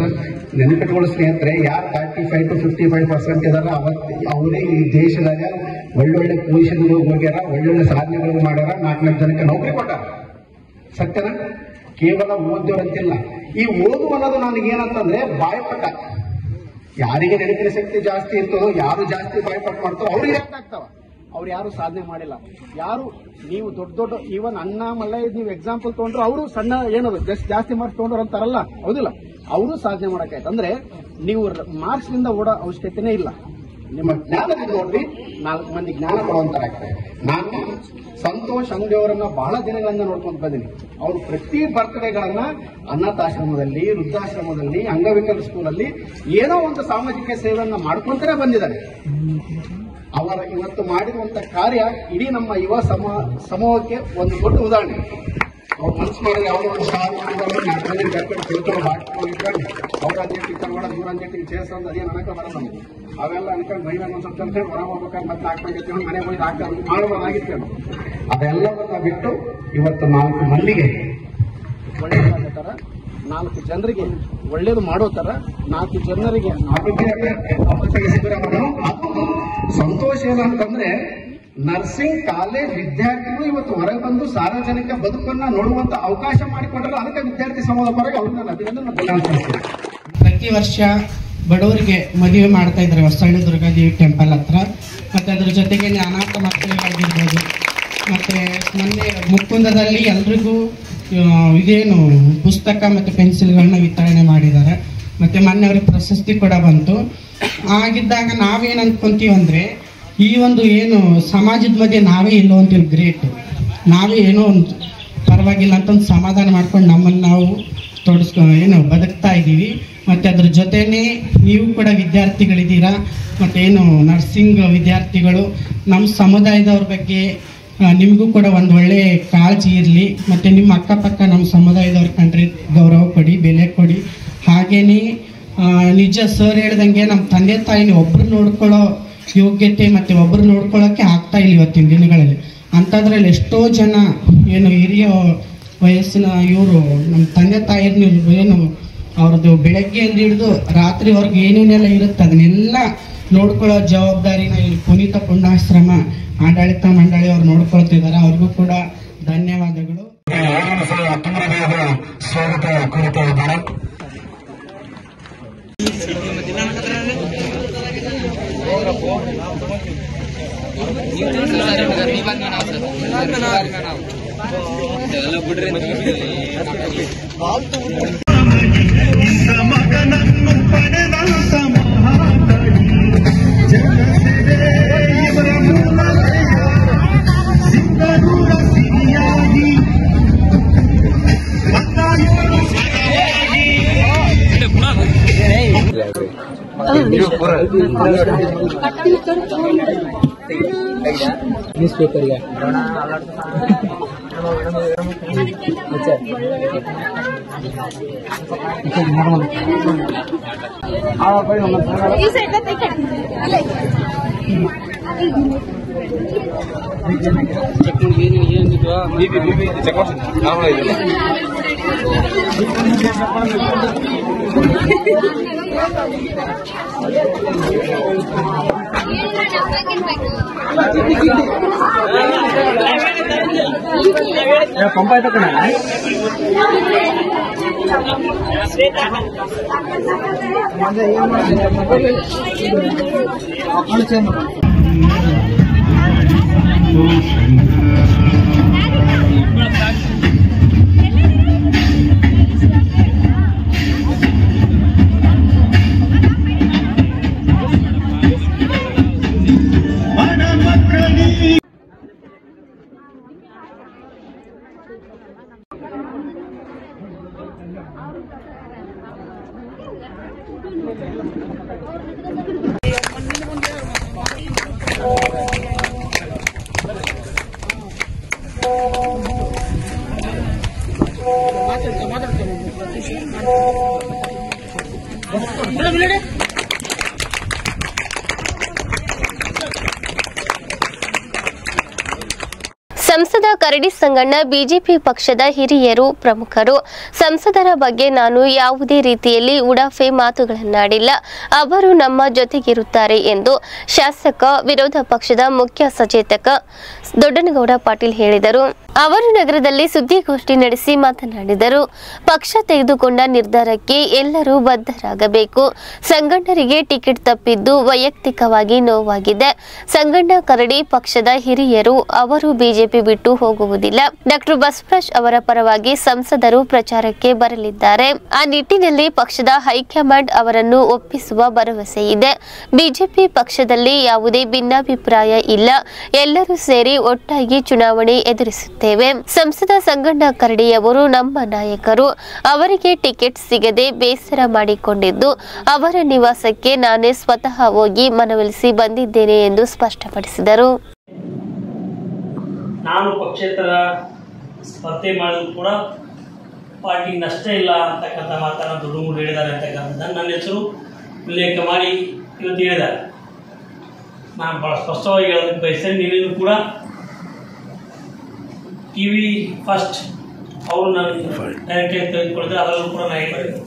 ನೆನಪಿಟ್ಕೊಳ್ಳೋ ಸ್ನೇಹಿತರೆ, ಯಾರು 35 to 55% ಇದಾರ ಅವರೇ ಈ ದೇಶದಾಗ ಒಳ್ಳೊಳ್ಳೆ ಪೊಸಿಷನ್ಗಳು ಹೋಗ್ಯಾರ, ಒಳ್ಳೊಳ್ಳೆ ಸಾಧನೆಗಳು ಮಾಡ್ಯಾರ, 4 ಜನಕ್ಕೆ ನೌಕರಿ ಕೊಟ್ಟಾರ. ಸತ್ಯನ ಕೇವಲ ಓದೋರಂತಿಲ್ಲ. ಈ ಓದು ಅನ್ನೋದು ನನಗೇನಂತಂದ್ರೆ ಬಾಯ್ಪಟ. ಯಾರಿಗೆ ನೆನಪಿನ ಶಕ್ತಿ ಜಾಸ್ತಿ ಇರ್ತದೋ, ಯಾರು ಜಾಸ್ತಿ ಬಾಯ್ಪಟ್ ಮಾಡ್ತಾರೋ ಅವ್ರಿಗೆ ಆಗ್ತಾವ. ಅವ್ರು ಯಾರು ಸಾಧನೆ ಮಾಡಿಲ್ಲ. ಯಾರು ನೀವು ದೊಡ್ಡ ದೊಡ್ಡ ಈವನ್ ಅಣ್ಣಾಮಲೈ ನೀವು ಎಕ್ಸಾಂಪಲ್ ತಗೊಂಡ್ರು, ಅವರು ಸಣ್ಣ ಏನದು ಜಾಸ್ತಿ ಮಾರ್ಕ್ಸ್ ತಗೊಂಡ್ರು ಅಂತಾರಲ್ಲ, ಹೌದಿಲ್ಲ, ಅವರು ಸಾಧನೆ ಮಾಡಕ್ಕಾಯ್ತು. ಅಂದ್ರೆ ನೀವು ಮಾರ್ಕ್ಸ್ ನಿಂದ ಓಡೋ ಅವಶ್ಯಕತೆನೇ ಇಲ್ಲ. ನಿಮ್ಮ ಜ್ಞಾನದಿಂದ ನೋಡ್ರಿ 4 ಮಂದಿ ಜ್ಞಾನ ಕೊಡುವಂತಾಗ್ತದೆ. ನಾನು ಸಂತೋಷ್ ಅಂಗಡಿ ಅವರನ್ನ ಬಹಳ ದಿನಗಳಿಂದ ನೋಡ್ಕೊಂಡು ಬಂದಿನಿ. ಅವರು ಪ್ರತಿ ಬರ್ತ್ಡೇಗಳನ್ನ ಅನಾಥಾಶ್ರಮದಲ್ಲಿ, ವೃದ್ಧಾಶ್ರಮದಲ್ಲಿ, ಅಂಗವಿಕಲ ಸ್ಕೂಲಲ್ಲಿ ಏನೋ ಒಂದು ಸಾಮಾಜಿಕ ಸೇವೆಯನ್ನ ಮಾಡ್ಕೊಂತಾನೆ ಬಂದಿದ್ದಾರೆ. ಅವರ ಇವತ್ತು ಮಾಡಿರುವಂತ ಕಾರ್ಯ ಇಡೀ ನಮ್ಮ ಯುವ ಸಮೂಹಕ್ಕೆ ಒಂದು ದೊಡ್ಡ ಉದಾಹರಣೆ. ಅವ್ರು ಮನಸ್ಸು ಮಾಡಿ ಯಾವುದೋ ಒಂದು ಸಾಲ ಮಾಡಿದವರು 4 ಮಂದಿ ಕರ್ಕೊಂಡು ತಿಳ್ಕೊಂಡು ಹಾಕಿಕೊಂಡು ಅವ್ರ ಅಂಜೆಟ್ಟಿಗೆ ಕರ್ಕೊಂಡು ಇವ್ರ ಅಂಜೆಟ್ಟಿಗೆ ಸೇರಿಸೋದು ಅದೇನು ಅನಕ ಬರಲ್ಲ. ಅವೆಲ್ಲ ಅನ್ಕೊಂಡು ಮೈದಾಗ ಒಂದು ಸ್ವಲ್ಪ ಅಂತ ಹೊರ ಹೋಗ್ಬೇಕಾದ್ರೆ ಮತ್ತೆ 4 ಮಂದಿ ಎತ್ಕೊಂಡು ಮನೆಗೆ ಹೋಗಿ ಹಾಕೋದು ಮಾಡಬಹುದಾಗಿತ್ತು. ಅದೆಲ್ಲವನ್ನ ಬಿಟ್ಟು ಇವತ್ತು 4 ಮಂದಿಗೆ ಒಳ್ಳೆಯದಾಗೋ ಥರ, 4 ಜನರಿಗೆ ಒಳ್ಳೇದು ಮಾಡೋ ಥರ, 4 ಜನರಿಗೆ ಆರೋಗ್ಯ ಸಂತೋಷ ಏನಂತಂದ್ರೆ ನರ್ಸಿಂಗ್ ಕಾಲೇಜ್ ವಿದ್ಯಾರ್ಥಿಗಳು ಇವತ್ತು ಹೊರಗೆ ಬಂದು ಸಾರ್ವಜನಿಕ ಬದುಕನ್ನ ನೋಡುವಂತ ಅವಕಾಶ ಮಾಡಿಕೊಟ್ಟರು. ಅದಕ್ಕೆ ವಿದ್ಯಾರ್ಥಿ ಸಮೂಹದ ಪರವಾಗಿ ಅವ್ರಿಗೆ ನಾನು ಅಭಿನಂದನೆ. ಪ್ರತಿ ವರ್ಷ ಬಡವರಿಗೆ ಮದುವೆ ಮಾಡ್ತಾ ಇದ್ದಾರೆ ಹೊಸಳ್ಳಿ ದುರ್ಗಾದೇವಿ ಟೆಂಪಲ್ ಹತ್ರ. ಮತ್ತು ಅದ್ರ ಜೊತೆಗೆ ಅನಾಥ ಮಕ್ಕಳಿಗಾಗಿರ್ಬೋದು. ಮತ್ತು ಮೊನ್ನೆ ಮುಕ್ಕುಂದದಲ್ಲಿ ಎಲ್ರಿಗೂ ಇದೇನು ಪುಸ್ತಕ ಮತ್ತು ಪೆನ್ಸಿಲ್ಗಳನ್ನ ವಿತರಣೆ ಮಾಡಿದ್ದಾರೆ. ಮತ್ತು ಮೊನ್ನೆ ಅವ್ರಿಗೆ ಪ್ರಶಸ್ತಿ ಕೂಡ ಬಂತು. ಆಗಿದ್ದಾಗ ನಾವೇನು ಅಂದ್ಕೊಂತೀವಿ ಅಂದರೆ, ಈ ಒಂದು ಏನು ಸಮಾಜದ ಮಧ್ಯೆ ನಾವೇ ಇಲ್ಲೋ ಅಂತೀವಿ, ಗ್ರೇಟ್, ನಾವೇ ಏನೋ ಒಂದು ಪರವಾಗಿಲ್ಲ ಅಂತ ಒಂದು ಸಮಾಧಾನ ಮಾಡ್ಕೊಂಡು ನಮ್ಮನ್ನು ನಾವು ಏನು ಬದುಕ್ತಾ ಇದ್ದೀವಿ. ಮತ್ತು ಅದ್ರ ಜೊತೆನೇ ನೀವು ಕೂಡ ವಿದ್ಯಾರ್ಥಿಗಳಿದ್ದೀರಾ, ಮತ್ತೇನು ನರ್ಸಿಂಗ್ ವಿದ್ಯಾರ್ಥಿಗಳು, ನಮ್ಮ ಸಮುದಾಯದವ್ರ ಬಗ್ಗೆ ನಿಮಗೂ ಕೂಡ ಒಂದು ಒಳ್ಳೆ ಕಾಳಜಿ ಇರಲಿ. ಮತ್ತು ನಿಮ್ಮ ಅಕ್ಕಪಕ್ಕ ನಮ್ಮ ಸಮುದಾಯದವ್ರ ಕಂಡ್ರೆ ಗೌರವ ಕೊಡಿ, ಬೆಲೆ ಕೊಡಿ. ಹಾಗೇನೇ ನಿಜ ಸರ್ ಹೇಳ್ದಂಗೆ ನಮ್ಮ ತಂದೆ ತಾಯಿನ ಒಬ್ಬರು ನೋಡ್ಕೊಳ್ಳೋ ಯೋಗ್ಯತೆ ಮತ್ತು ಒಬ್ಬರು ನೋಡ್ಕೊಳ್ಳೋಕ್ಕೆ ಆಗ್ತಾ ಇಲ್ಲ ಇವತ್ತಿನ ದಿನಗಳಲ್ಲಿ. ಅಂಥದ್ರಲ್ಲಿ ಎಷ್ಟೋ ಜನ ಏನು ಹಿರಿಯ ವಯಸ್ಸಿನ ಇವರು ನಮ್ಮ ತಂದೆ ತಾಯಿನ ಏನು ಅವ್ರದ್ದು ಬೆಳಗ್ಗೆಯಿಂದ ಹಿಡಿದು ರಾತ್ರಿವರೆಗೂ ಏನೇನೆಲ್ಲ ಇರುತ್ತೆ ಅದನ್ನೆಲ್ಲ ನೋಡ್ಕೊಳ್ಳೋ ಜವಾಬ್ದಾರಿನ ಇಲ್ಲಿ ಪುನೀತ ಪುಣ್ಯಾಶ್ರಮ ಆಡಳಿತ ಮಂಡಳಿ ಅವ್ರು ನೋಡ್ಕೊಳ್ತಿದ್ದಾರೆ. ಅವ್ರಿಗೂ ಕೂಡ ಧನ್ಯವಾದಗಳು. ಸ್ವಾಗತ ಕೋರ್ತಾ ಇದ್ದಾರೆ. ಮಗನನ್ನು ಪಡೆದಂತ ಮಹಾಕವಿ ಜಗಸಿದೆ ಇವರ ಮೂಲಲಯ ಸಿಂಧನೂರ ಸಿರಿಯಾಗಿ ನ್ಯೂಸ್ ಪೇಪರ್ಗೆ ಪಂಪಾಯ್ತು ಕಣ ಸಂಸದ ಕರಡಿ ಸಂಗಣ್ಣ ಬಿಜೆಪಿ ಪಕ್ಷದ ಹಿರಿಯರು ಪ್ರಮುಖರು. ಸಂಸದರ ಬಗ್ಗೆ ನಾನು ಯಾವುದೇ ರೀತಿಯಲ್ಲಿ ಉಡಾಫೆ ಮಾತುಗಳನ್ನಾಡಿಲ್ಲ. ಅವರು ನಮ್ಮ ಜೊತೆಗಿರುತ್ತಾರೆ ಎಂದು ಶಾಸಕ ವಿರೋಧ ಪಕ್ಷದ ಮುಖ್ಯ ಸಚೇತಕ ದೊಡ್ಡನಗೌಡ ಪಾಟೀಲ್ ಹೇಳಿದರು. ಅವರು ನಗರದಲ್ಲಿ ಸುದ್ದಿಗೋಷ್ಠಿ ನಡೆಸಿ ಮಾತನಾಡಿದರು. ಪಕ್ಷ ತೆಗೆದುಕೊಂಡ ನಿರ್ಧಾರಕ್ಕೆ ಎಲ್ಲರೂ ಬದ್ಧರಾಗಬೇಕು. ಸಂಗಣ್ಣರಿಗೆ ಟಿಕೆಟ್ ತಪ್ಪಿದ್ದು ವೈಯಕ್ತಿಕವಾಗಿ ನೋವಾಗಿದೆ. ಸಂಗಣ್ಣ ಕರಡಿ ಪಕ್ಷದ ಹಿರಿಯರು, ಅವರು ಬಿಜೆಪಿ ಬಿಟ್ಟು ಹೋಗುವುದಿಲ್ಲ. ಡಾಕ್ಟರ್ ಬಸವರಾಜ್ ಅವರ ಪರವಾಗಿ ಸಂಸದರು ಪ್ರಚಾರಕ್ಕೆ ಬರಲಿದ್ದಾರೆ. ಆ ನಿಟ್ಟಿನಲ್ಲಿ ಪಕ್ಷದ ಹೈಕಮಾಂಡ್ ಅವರನ್ನು ಒಪ್ಪಿಸುವ ಭರವಸೆ ಇದೆ. ಬಿಜೆಪಿ ಪಕ್ಷದಲ್ಲಿ ಯಾವುದೇ ಭಿನ್ನಾಭಿಪ್ರಾಯ ಇಲ್ಲ. ಎಲ್ಲರೂ ಸೇರಿ ಒಟ್ಟಾಗಿ ಚುನಾವಣೆ ಎದುರಿಸುತ್ತೇವೆ. ಸಂಸದ ಸಂಗಣ್ಣ ಕರಡಿಯವರು ನಮ್ಮ ನಾಯಕರು. ಅವರಿಗೆ ಟಿಕೆಟ್ ಸಿಗದೆ ಬೇಸರ ಮಾಡಿಕೊಂಡಿದ್ದು ಅವರ ನಿವಾಸಕ್ಕೆ ನಾನೇ ಸ್ವತಃ ಹೋಗಿ ಮನವೊಲಿಸಿ ಬಂದಿದ್ದೇನೆ ಎಂದು ಸ್ಪಷ್ಟಪಡಿಸಿದರು. ನಾನು ಪಕ್ಷೇತರ ಸ್ಪರ್ಧೆ ಮಾಡಿದ್ರು ಕೂಡ ಪಾರ್ಟಿ ನಷ್ಟ ಇಲ್ಲ ಅಂತಕ್ಕಂಥ ಮಾತನ್ನು ದೊಡ್ಡಮೂರು ಹೇಳಿದ್ದಾರೆ ಅಂತಕ್ಕಂಥದ್ದನ್ನು ನನ್ನ ಹೆಸರು ಉಲ್ಲೇಖ ಮಾಡಿ ಇವತ್ತು ಹೇಳಿದ್ದಾರೆ. ನಾನು ಭಾಳ ಸ್ಪಷ್ಟವಾಗಿ ಹೇಳೋದಕ್ಕೆ ಬಯಸ್ತೇನೆ. ನೀವೇನು ಕೂಡ ಟಿ ವಿ ಫಸ್ಟ್ ಅವರು ನಾನು ಡೈರೆಕ್ಟಾಗಿ ತೆಗೆದುಕೊಳ್ತಾರೆ. ಅದರಲ್ಲೂ ಕೂಡ ನಾನು ಹೇಳಿದೆ,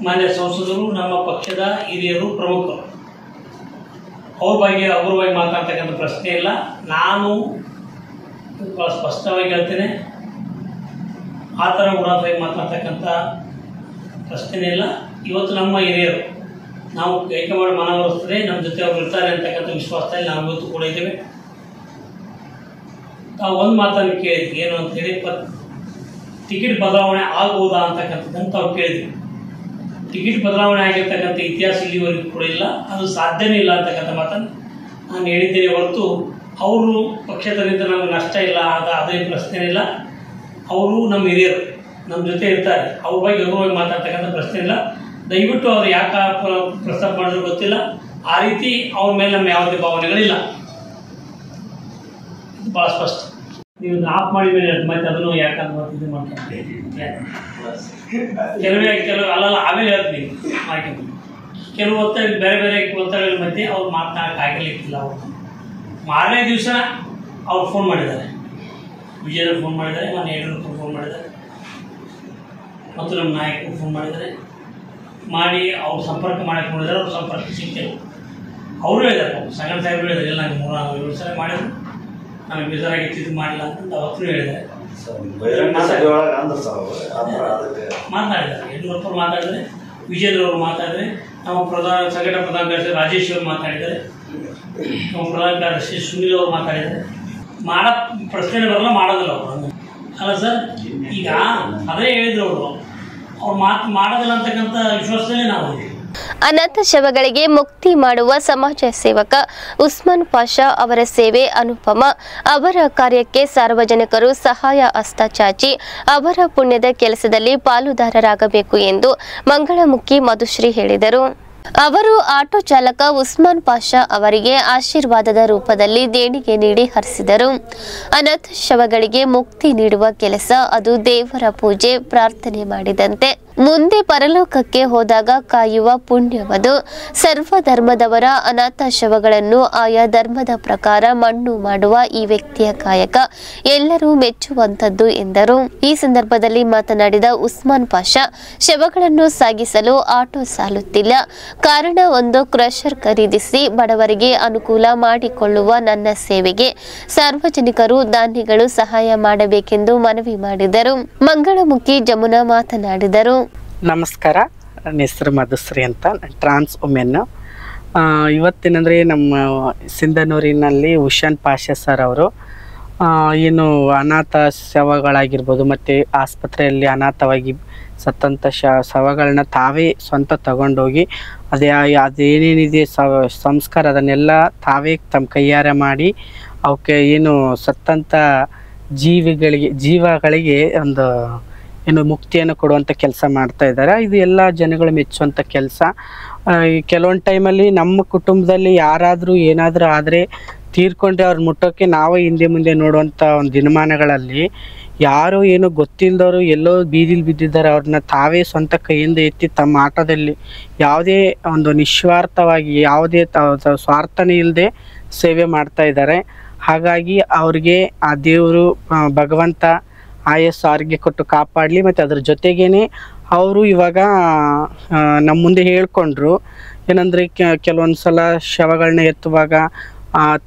ಮಾನ್ಯ ಸಂಸದರು ನಮ್ಮ ಪಕ್ಷದ ಹಿರಿಯರು ಪ್ರಮುಖರು. ಅವ್ರ ಬಗ್ಗೆ ಅಗೌರವವಾಗಿ ಮಾತಾಡ್ತಕ್ಕಂಥ ಪ್ರಶ್ನೆ ಇಲ್ಲ. ನಾನು ಭಾಳ ಸ್ಪಷ್ಟವಾಗಿ ಹೇಳ್ತೇನೆ, ಆ ಥರ ಉಡಾಫಾಗಿ ಮಾತಾಡ್ತಕ್ಕಂಥ ಪ್ರಶ್ನೆನೇ ಇಲ್ಲ. ಇವತ್ತು ನಮ್ಮ ಹಿರಿಯರು ನಾವು ಹೈಕಮಾಂಡ್ ಮನವೊಲಿಸ್ತದೆ, ನಮ್ಮ ಜೊತೆ ಅವ್ರು ಇರ್ತಾರೆ ಅಂತಕ್ಕಂಥ ವಿಶ್ವಾಸದಲ್ಲಿ ನಾವು ಇವತ್ತು ಕೂಡ ಇದ್ದೇವೆ. ನಾವು ಒಂದು ಮಾತನ್ನು ಕೇಳಿದ್ವಿ, ಏನು ಅಂತೇಳಿ ಟಿಕೆಟ್ ಬದಲಾವಣೆ ಆಗ್ಬೋದಾ ಅಂತಕ್ಕಂಥದ್ದನ್ನು ತಾವು ಕೇಳಿದ್ವಿ. ಟಿಕೆಟ್ ಬದಲಾವಣೆ ಆಗಿರ್ತಕ್ಕಂಥ ಇತಿಹಾಸ ಇಲ್ಲಿವರೆಗೂ ಕೂಡ ಇಲ್ಲ, ಅದು ಸಾಧ್ಯನೇ ಇಲ್ಲ ಅಂತಕ್ಕಂಥ ಮಾತನ್ನು ನಾನು ಹೇಳಿದ್ದೇನೆ ಹೊರತು ಅವರು ಪಕ್ಷದಿಂದ ನಮಗೆ ನಷ್ಟ ಇಲ್ಲ, ಅದೇನು ಪ್ರಶ್ನೆ ಇಲ್ಲ. ಅವರು ನಮ್ಮ ಹಿರಿಯರು ನಮ್ಮ ಜೊತೆ ಇರ್ತಾರೆ, ಅವ್ರ ಬಗ್ಗೆ ಗೌರವವಾಗಿ ಮಾತಾಡ್ತಕ್ಕಂಥ ಪ್ರಶ್ನೆ ಇಲ್ಲ. ದಯವಿಟ್ಟು ಅವ್ರು ಯಾಕೆ ಪ್ರಸ್ತಾಪ ಮಾಡಿದ್ರು ಗೊತ್ತಿಲ್ಲ, ಆ ರೀತಿ ಅವ್ರ ಮೇಲೆ ನಮ್ಮ ಯಾವುದೇ ಭಾವನೆಗಳಿಲ್ಲ. ಇದು ಭಾಳ ಸ್ಪಷ್ಟ. ನೀವು ಆಫ್ ಮಾಡಿ ಮೇಲೆ ಮತ್ತೆ ಅದನ್ನು ಯಾಕಂದ್ರೆ ಇದು ಮಾಡ್ತಾರೆ ಕೆಲವು ಅಲ್ಲಲ್ಲ ಆಮೇಲೆ ಹೇಳ್ತೀನಿ ಆಯ್ಕೆ. ಕೆಲವು ಒತ್ತಡ ಬೇರೆ ಬೇರೆ ಒತ್ತಡಗಳ ಮಧ್ಯೆ ಅವ್ರು ಮಾತನಾಡಕ್ಕೆ ಆಗಲಿಕ್ಕಿಲ್ಲ. ಅವರು ಮಾರನೇ ದಿವಸ ಅವ್ರು ಫೋನ್ ಮಾಡಿದ್ದಾರೆ, ವಿಜಯರು ಫೋನ್ ಮಾಡಿದ್ದಾರೆ, ಮನೆ ಯಡಿಯೂರಪ್ಪ ಫೋನ್ ಮಾಡಿದ್ದಾರೆ, ಮತ್ತು ನಮ್ಮ ನಾಯಕರು ಫೋನ್ ಮಾಡಿದ್ದಾರೆ. ಮಾಡಿ ಅವ್ರು ಸಂಪರ್ಕ ಮಾಡಕ್ಕೆ ನೋಡಿದ್ದಾರೆ, ಅವ್ರು ಸಂಪರ್ಕ ಸಿಗ್ತಿಲ್ಲ. ಅವರು ಹೇಳಿದ್ದಾರೆ, ಸಂಗಣ ಸಾಹೇಬರು ಹೇಳಿದ್ದಾರೆ, ಇಲ್ಲ ನನಗೆ 3-4 ಸಲ ಮಾಡಿದ್ರು, ನನಗೆ ಬೇಜಾರಾಗಿತ್ತು, ಇದು ಮಾಡಿಲ್ಲ ಅಂತ ಅವತ್ತು ಹೇಳಿದ್ದಾರೆ. ಮಾತನಾಡಿದ್ದಾರೆ, ಯಡಿಯೂರಪ್ಪ ಮಾತಾಡಿದರೆ, ವಿಜಯೇಂದ್ರವರು ಮಾತಾಡಿದರೆ, ನಮ್ಮ ಸಂಘಟನಾ ಪ್ರಧಾನ ಕಾರ್ಯದರ್ಶಿ ರಾಜೇಶ್ ಅವರು ಮಾತಾಡಿದ್ದಾರೆ, ನಮ್ಮ ಪ್ರಧಾನ ಕಾರ್ಯದರ್ಶಿ ಸುನೀಲ್ ಅವರು ಮಾತಾಡಿದ್ದಾರೆ. ಪ್ರಶ್ನೆ ಬರಲ್ಲ, ಮಾಡೋದಿಲ್ಲ ಅವರು. ಅಲ್ಲ ಸರ್, ಈಗ ಅದೇ ಹೇಳಿದ್ರು ಅವ್ರು ಮಾಡೋದಿಲ್ಲ ಅಂತಕ್ಕಂಥ ವಿಶ್ವಾಸದಲ್ಲೇ ನಾವು ಇದ್ದೀವಿ. ಅನಾಥ ಶವಗಳಿಗೆ ಮುಕ್ತಿ ಮಾಡುವ ಸಮಾಜ ಸೇವಕ ಉಸ್ಮಾನ್ ಪಾಷಾ ಅವರ ಸೇವೆ ಅನುಪಮ. ಅವರ ಕಾರ್ಯಕ್ಕೆ ಸಾರ್ವಜನಿಕರು ಸಹಾಯ ಹಸ್ತ ಚಾಚಿ ಅವರ ಪುಣ್ಯದ ಕೆಲಸದಲ್ಲಿ ಪಾಲುದಾರರಾಗಬೇಕು ಎಂದು ಮಂಗಳಮುಖಿ ಮಧುಶ್ರೀ ಹೇಳಿದರು. ಅವರು ಆಟೋ ಚಾಲಕ ಉಸ್ಮಾನ್ ಪಾಷಾ ಅವರಿಗೆ ಆಶೀರ್ವಾದದ ರೂಪದಲ್ಲಿ ದೇಣಿಗೆ ನೀಡಿ ಹರಿಸಿದರು. ಅನಾಥ ಶವಗಳಿಗೆ ಮುಕ್ತಿ ನೀಡುವ ಕೆಲಸ ಅದು ದೇವರ ಪೂಜೆ ಪ್ರಾರ್ಥನೆ ಮಾಡಿದಂತೆ. ಮುಂದೆ ಪರಲೋಕಕ್ಕೆ ಹೋದಾಗ ಕಾಯುವ ಪುಣ್ಯವದು. ಸರ್ವ ಧರ್ಮದವರ ಅನಾಥ ಶವಗಳನ್ನು ಆಯಾ ಧರ್ಮದ ಪ್ರಕಾರ ಮಣ್ಣು ಮಾಡುವ ಈ ವ್ಯಕ್ತಿಯ ಕಾಯಕ ಎಲ್ಲರೂ ಮೆಚ್ಚುವಂತದ್ದು ಎಂದರು. ಈ ಸಂದರ್ಭದಲ್ಲಿ ಮಾತನಾಡಿದ ಉಸ್ಮಾನ್ ಪಾಷಾ, ಶವಗಳನ್ನು ಸಾಗಿಸಲು ಆಟೋ ಸಾಲುತ್ತಿಲ್ಲ, ಕಾರಣ ಒಂದು ಕ್ರಷರ್ ಖರೀದಿಸಿ ಬಡವರಿಗೆ ಅನುಕೂಲ ಮಾಡಿಕೊಳ್ಳುವ ನನ್ನ ಸೇವೆಗೆ ಸಾರ್ವಜನಿಕರು ದಾನಿಗಳು ಸಹಾಯ ಮಾಡಬೇಕೆಂದು ಮನವಿ ಮಾಡಿದರು. ಮಂಗಳಮುಖಿ ಜಮುನಾ ಮಾತನಾಡಿದರು. ನಮಸ್ಕಾರ, ನನ್ನ ಹೆಸರು ಮಧುಶ್ರೀ ಅಂತ, ಟ್ರಾನ್ಸ್ ವುಮೆನ್. ಇವತ್ತೇನೆಂದರೆ ನಮ್ಮ ಸಿಂಧನೂರಿನಲ್ಲಿ ಉಸ್ಮಾನ್ ಪಾಷಾ ಸರ್ ಅವರು ಏನು ಅನಾಥ ಶವಗಳಾಗಿರ್ಬೋದು ಮತ್ತು ಆಸ್ಪತ್ರೆಯಲ್ಲಿ ಅನಾಥವಾಗಿ ಸತ್ತಂಥ ಶವಗಳನ್ನ ತಾವೇ ಸ್ವಂತ ತಗೊಂಡೋಗಿ ಅದೇನೇನಿದೆ ಸಂಸ್ಕಾರ ಅದನ್ನೆಲ್ಲ ತಾವೇ ತಮ್ಮ ಕೈಯಾರೆ ಮಾಡಿ ಅವಕ್ಕೆ ಏನು ಸತ್ತಂಥ ಜೀವಗಳಿಗೆ ಒಂದು ಏನು ಮುಕ್ತಿಯನ್ನು ಕೊಡುವಂಥ ಕೆಲಸ ಮಾಡ್ತಾ ಇದ್ದಾರೆ. ಇದು ಎಲ್ಲ ಜನಗಳು ಮೆಚ್ಚುವಂಥ ಕೆಲಸ. ಕೆಲವೊಂದು ಟೈಮಲ್ಲಿ ನಮ್ಮ ಕುಟುಂಬದಲ್ಲಿ ಯಾರಾದರೂ ಏನಾದರೂ ಆದರೆ ತೀರ್ಕೊಂಡ್ರೆ ಅವ್ರು ಮುಟ್ಟೋಕ್ಕೆ ನಾವೇ ಹಿಂದೆ ಮುಂದೆ ನೋಡುವಂಥ ಒಂದು ದಿನಮಾನಗಳಲ್ಲಿ ಯಾರು ಏನು ಗೊತ್ತಿಲ್ಲದವರು ಎಲ್ಲೋ ಬೀದಿಲಿ ಬಿದ್ದಿದ್ದಾರೆ, ಅವ್ರನ್ನ ತಾವೇ ಸ್ವಂತ ಕೈಯಿಂದ ಎತ್ತಿ ತಮ್ಮ ಆಟದಲ್ಲಿ ಯಾವುದೇ ಒಂದು ನಿಸ್ವಾರ್ಥವಾಗಿ ಯಾವುದೇ ಸ್ವಾರ್ಥನೇ ಇಲ್ಲದೆ ಸೇವೆ ಮಾಡ್ತಾ ಇದ್ದಾರೆ. ಹಾಗಾಗಿ ಅವ್ರಿಗೆ ಆ ದೇವರು ಭಗವಂತ ಆಯಸ್ಸು ಆರೋಗ್ಯ ಕೊಟ್ಟು ಕಾಪಾಡಲಿ. ಮತ್ತು ಅದ್ರ ಜೊತೆಗೇ ಅವರು ಇವಾಗ ನಮ್ಮ ಮುಂದೆ ಹೇಳ್ಕೊಂಡ್ರು ಏನಂದರೆ ಕೆಲವೊಂದು ಸಲ ಶವಗಳನ್ನ ಎತ್ತುವಾಗ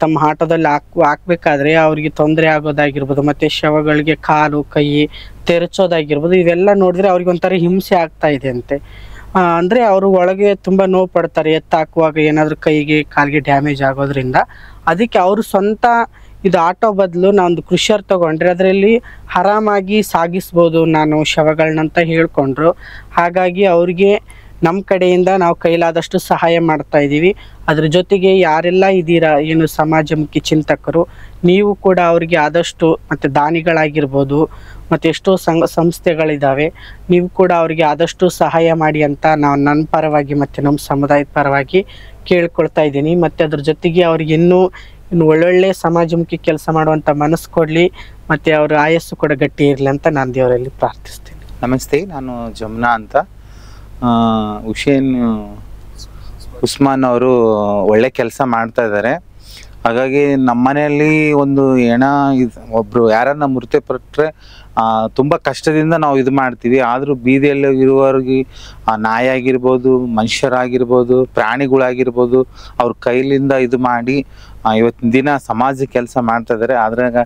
ತಮ್ಮ ಆಟೋದಲ್ಲಿ ಹಾಕ್ಬೇಕಾದ್ರೆ ಅವ್ರಿಗೆ ತೊಂದರೆ ಆಗೋದಾಗಿರ್ಬೋದು, ಮತ್ತು ಶವಗಳಿಗೆ ಕಾಲು ಕೈ ತೆರಚೋದಾಗಿರ್ಬೋದು, ಇವೆಲ್ಲ ನೋಡಿದ್ರೆ ಅವ್ರಿಗೆ ಒಂಥರ ಹಿಂಸೆ ಆಗ್ತಾ ಇದೆ ಅಂತೆ. ಅಂದರೆ ಅವರು ಒಳಗೆ ತುಂಬ ನೋವು ಪಡ್ತಾರೆ, ಎತ್ತಾಕುವಾಗ ಏನಾದರೂ ಕೈಗೆ ಕಾಲಿಗೆ ಡ್ಯಾಮೇಜ್ ಆಗೋದ್ರಿಂದ. ಅದಕ್ಕೆ ಅವರು ಸ್ವಂತ ಇದು ಆಟೋ ಬದಲು ನಾವೊಂದು ಕ್ರಷರ್ ತೊಗೊಂಡ್ರೆ ಅದರಲ್ಲಿ ಆರಾಮಾಗಿ ಸಾಗಿಸ್ಬೋದು ನಾನು ಶವಗಳನ್ನಂತ ಹೇಳ್ಕೊಂಡ್ರು. ಹಾಗಾಗಿ ಅವ್ರಿಗೆ ನಮ್ಮ ಕಡೆಯಿಂದ ನಾವು ಕೈಲಾದಷ್ಟು ಸಹಾಯ ಮಾಡ್ತಾ ಇದ್ದೀವಿ. ಅದ್ರ ಜೊತೆಗೆ ಯಾರೆಲ್ಲ ಇದ್ದೀರಾ ಏನು ಸಮಾಜಮುಖಿ ಚಿಂತಕರು, ನೀವು ಕೂಡ ಅವರಿಗೆ ಆದಷ್ಟು ಮತ್ತು ದಾನಿಗಳಾಗಿರ್ಬೋದು ಮತ್ತು ಎಷ್ಟೋ ಸಂಸ್ಥೆಗಳಿದ್ದಾವೆ, ನೀವು ಕೂಡ ಅವರಿಗೆ ಆದಷ್ಟು ಸಹಾಯ ಮಾಡಿ ಅಂತ ನಾವು ನನ್ನ ಪರವಾಗಿ ಮತ್ತು ನಮ್ಮ ಸಮುದಾಯದ ಪರವಾಗಿ ಕೇಳ್ಕೊಳ್ತಾ ಇದ್ದೀನಿ. ಮತ್ತು ಅದ್ರ ಜೊತೆಗೆ ಅವ್ರಿಗೆ ಇನ್ನು ಒಳ್ಳೊಳ್ಳೆ ಸಮಾಜಮುಖಿ ಕೆಲಸ ಮಾಡುವಂಥ ಮನಸ್ಸು ಕೊಡಲಿ, ಮತ್ತು ಅವ್ರ ಆಯಸ್ಸು ಕೂಡ ಗಟ್ಟಿ ಇರಲಿ ಅಂತ ನಾನು ದೇವರಲ್ಲಿ ಪ್ರಾರ್ಥಿಸ್ತೀನಿ. ನಮಸ್ತೆ, ನಾನು ಜಮುನಾ ಅಂತ. ಉಸ್ಮಾನ್ ಅವರು ಒಳ್ಳೆ ಕೆಲಸ ಮಾಡ್ತಾ ಇದ್ದಾರೆ. ಹಾಗಾಗಿ ನಮ್ಮ ಮನೆಯಲ್ಲಿ ಒಂದು ಒಬ್ಬರು ಯಾರನ್ನ ಮೃತಪಟ್ಟರೆ ತುಂಬ ಕಷ್ಟದಿಂದ ನಾವು ಇದು ಮಾಡ್ತೀವಿ. ಆದರೂ ಬೀದಿಯಲ್ಲಿ ಇರುವವ್ರಿಗೆ ನಾಯಿ ಆಗಿರ್ಬೋದು, ಮನುಷ್ಯರಾಗಿರ್ಬೋದು, ಪ್ರಾಣಿಗಳಾಗಿರ್ಬೋದು, ಅವ್ರ ಕೈಲಿಂದ ಇದು ಮಾಡಿ ಇವತ್ತಿನ ದಿನ ಸಮಾಜ ಕೆಲಸ ಮಾಡ್ತಾ ಇದ್ದಾರೆ. ಅದ್ರಾಗ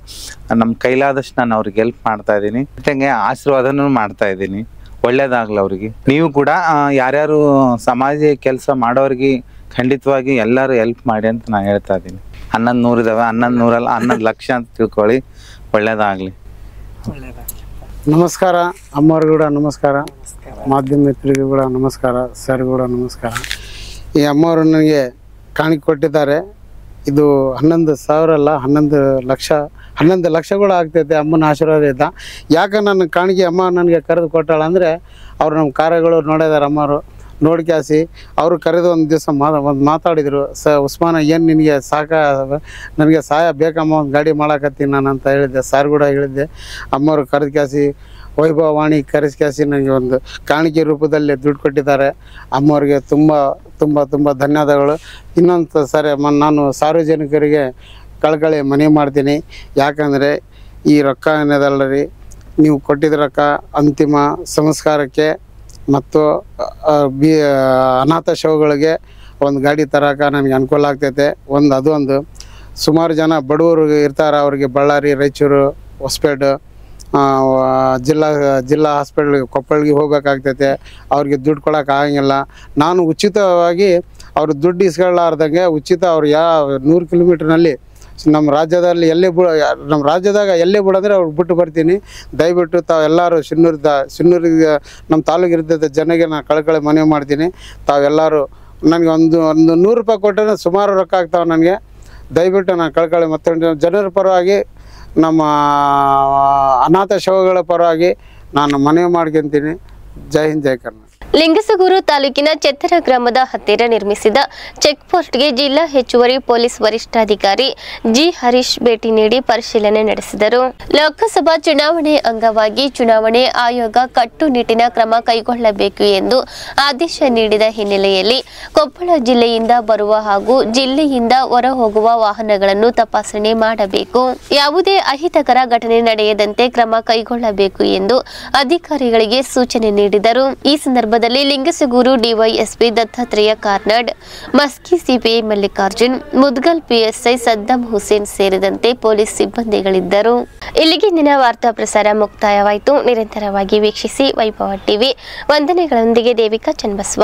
ನಮ್ಮ ಕೈಲಾದಷ್ಟು ನಾನು ಅವ್ರಿಗೆ ಹೆಲ್ಪ್ ಮಾಡ್ತಾ ಇದ್ದೀನಿ, ಜೊತೆಗೆ ಆಶೀರ್ವಾದನೂ ಮಾಡ್ತಾ ಇದ್ದೀನಿ. ಒಳ್ಳೇದಾಗಲಿ ಅವ್ರಿಗೆ. ನೀವು ಕೂಡ ಯಾರ್ಯಾರು ಸಮಾಜ ಕೆಲಸ ಮಾಡೋರಿಗೆ ಖಂಡಿತವಾಗಿ ಎಲ್ಲರೂ ಹೆಲ್ಪ್ ಮಾಡಿ ಅಂತ ನಾನು ಹೇಳ್ತಾ ಇದ್ದೀನಿ. 11,100 ಇದಾವೆ, 11,100 ಅಲ್ಲ 11 ಲಕ್ಷ ಅಂತ ತಿಳ್ಕೊಳ್ಳಿ. ಒಳ್ಳೇದಾಗಲಿ. ನಮಸ್ಕಾರ ಅಮ್ಮವ್ರಿಗೆ ಕೂಡ ನಮಸ್ಕಾರ, ಮಾಧ್ಯಮ ಮಿತ್ರರಿಗೂ ಕೂಡ ನಮಸ್ಕಾರ, ಸರ್ ಕೂಡ ನಮಸ್ಕಾರ. ಈ ಅಮ್ಮವರು ನನಗೆ ಕಾಣಿಕೆ ಕೊಟ್ಟಿದ್ದಾರೆ. ಇದು 11,000 ಅಲ್ಲ, 11 ಲಕ್ಷ ಕೂಡ ಆಗ್ತೈತೆ ಅಮ್ಮನ ಆಶೀರ್ವಾದದಿಂದ. ಯಾಕೆ ನನ್ನ ಕಾಣಿಕೆ ಅಮ್ಮ ನನಗೆ ಕರೆದು ಕೊಟ್ಟಾಳ ಅಂದರೆ, ಅವ್ರು ನಮ್ಮ ಕಾರ್ಯಗಳು ನೋಡಿದಾರೆ ಅಮ್ಮವರು. ನೋಡ್ಕ್ಯಾಸಿ ಅವರು ಕರೆದು ಒಂದು ದಿವಸ ಮಾತಾಡಿದರು. ಉಸ್ಮಾನ ಏನು ನಿನಗೆ ನನಗೆ ಸಹಾಯ ಬೇಕಮ್ಮ, ಒಂದು ಗಾಡಿ ಮಾಡಾಕತ್ತೀನಿ ನಾನು ಅಂತ ಹೇಳಿದ್ದೆ. ಸರ್ ಕೂಡ ಹೇಳಿದ್ದೆ. ಅಮ್ಮವರು ಕರೆದು ಕ್ಯಾಸಿ ವೈಭವ ವಾಣಿ ಕರೆಸ್ಕ್ಯಾಸಿ ನನಗೆ ಒಂದು ಕಾಣಿಕೆ ರೂಪದಲ್ಲಿ ದುಡ್ಡು ಕೊಟ್ಟಿದ್ದಾರೆ. ಅಮ್ಮವ್ರಿಗೆ ತುಂಬ ತುಂಬ ತುಂಬ ಧನ್ಯವಾದಗಳು. ಇನ್ನೊಂದು ಸರಿ ನಾನು ಸಾರ್ವಜನಿಕರಿಗೆ ಕಳ್ಕಳಿ ಮನವಿ ಮಾಡ್ತೀನಿ. ಯಾಕಂದರೆ ಈ ರೊಕ್ಕ ಏನದಲ್ಲ ರೀ, ನೀವು ಕೊಟ್ಟಿದ್ದ ರೊಕ್ಕ ಅಂತಿಮ ಸಂಸ್ಕಾರಕ್ಕೆ ಮತ್ತು ಅನಾಥ ಶವಗಳಿಗೆ ಒಂದು ಗಾಡಿ ತರೋಕೆ ನನಗೆ ಅನುಕೂಲ ಆಗ್ತೈತೆ. ಅದೊಂದು ಸುಮಾರು ಜನ ಬಡವರು ಇರ್ತಾರೆ, ಅವ್ರಿಗೆ ಬಳ್ಳಾರಿ, ರಾಯಚೂರು, ಹೊಸಪೇಟೆ ಜಿಲ್ಲಾ ಹಾಸ್ಪಿಟ್ಲಿಗೆ ಕೊಪ್ಪಳಿಗೆ ಹೋಗ್ಬೇಕಾಗ್ತೈತೆ. ಅವ್ರಿಗೆ ದುಡ್ಡು ಕೊಡೋಕೆ ಆಗಂಗಿಲ್ಲ. ನಾನು ಉಚಿತವಾಗಿ ಅವ್ರು ದುಡ್ಡು ಇಸ್ಕೊಳ್ಳಾರ್ದಂಗೆ ಉಚಿತ ಅವ್ರು 100 ಕಿಲೋಮೀಟ್ರ್ನಲ್ಲಿ ನಮ್ಮ ರಾಜ್ಯದಲ್ಲಿ ನಮ್ಮ ರಾಜ್ಯದಾಗ ಎಲ್ಲೇ ಬಿಡಂದ್ರೆ ಅವ್ರು ಬಿಟ್ಟು ಬರ್ತೀನಿ. ದಯವಿಟ್ಟು ತಾವೆಲ್ಲರೂ ಸಿನ್ನೂರಿಗೆ ನಮ್ಮ ತಾಲೂಕು ಇರ್ತೈತೆ ಜನಗೆ ನಾನು ಕಳ್ಕಳಿ ಮನವಿ ಮಾಡ್ತೀನಿ. ತಾವೆಲ್ಲರೂ ನನಗೆ ಒಂದು 100 ರೂಪಾಯಿ ಕೊಟ್ಟರೆ ಸುಮಾರು ರೊಕ್ಕ ಆಗ್ತಾವೆ ನನಗೆ. ದಯವಿಟ್ಟು ನಾನು ಕಳ್ಕಳಿ ಮತ್ತು ಜನರ ಪರವಾಗಿ, ನಮ್ಮ ಅನಾಥ ಶವಗಳ ಪರವಾಗಿ ನಾನು ಮನವಿ ಮಾಡ್ಕೊತೀನಿ. ಜೈ ಹಿಂದ್, ಜೈ ಕರ್ನಾಟಕ. ಲಿಂಗಸಗೂರು ತಾಲೂಕಿನ ಚೆತ್ತರ ಗ್ರಾಮದ ಹತ್ತಿರ ನಿರ್ಮಿಸಿದ ಚೆಕ್ ಪೋಸ್ಟ್ಗೆ ಜಿಲ್ಲಾ ಹೆಚ್ಚುವರಿ ಪೊಲೀಸ್ ವರಿಷ್ಠಾಧಿಕಾರಿ ಜಿ ಹರೀಶ್ ಭೇಟಿ ನೀಡಿ ಪರಿಶೀಲನೆ ನಡೆಸಿದರು. ಲೋಕಸಭಾ ಚುನಾವಣೆ ಅಂಗವಾಗಿ ಚುನಾವಣೆ ಆಯೋಗ ಕಟ್ಟುನಿಟ್ಟಿನ ಕ್ರಮ ಕೈಗೊಳ್ಳಬೇಕು ಎಂದು ಆದೇಶ ನೀಡಿದ ಹಿನ್ನೆಲೆಯಲ್ಲಿ ಕೊಪ್ಪಳ ಜಿಲ್ಲೆಯಿಂದ ಬರುವ ಹಾಗೂ ಜಿಲ್ಲೆಯಿಂದ ಹೊರಹೋಗುವ ವಾಹನಗಳನ್ನು ತಪಾಸಣೆ ಮಾಡಬೇಕು. ಯಾವುದೇ ಅಹಿತಕರ ಘಟನೆ ನಡೆಯದಂತೆ ಕ್ರಮ ಕೈಗೊಳ್ಳಬೇಕು ಎಂದು ಅಧಿಕಾರಿಗಳಿಗೆ ಸೂಚನೆ ನೀಡಿದರು. ಈ ಸಂದರ್ಭದಲ್ಲಿ Lingasugur DYSP Dattatreya Karnad, Maski CPI Mallikarjun, Mudgal PSI Saddam Hussain ಸೇರಿದಂತೆ ಪೊಲೀಸ್ ಸಿಬ್ಬಂದಿಗಳಿದ್ದರು. ಇಲ್ಲಿಗೆ ದಿನ ವಾರ್ತಾ ಪ್ರಸಾರ ಮುಕ್ತಾಯವಾಯಿತು. ನಿರಂತರವಾಗಿ ವೀಕ್ಷಿಸಿ ವೈಭವ ಟಿವಿ. ವಂದನೆಗಳೊಂದಿಗೆ ದೇವಿಕಾ ಚನ್ನಬಸವ.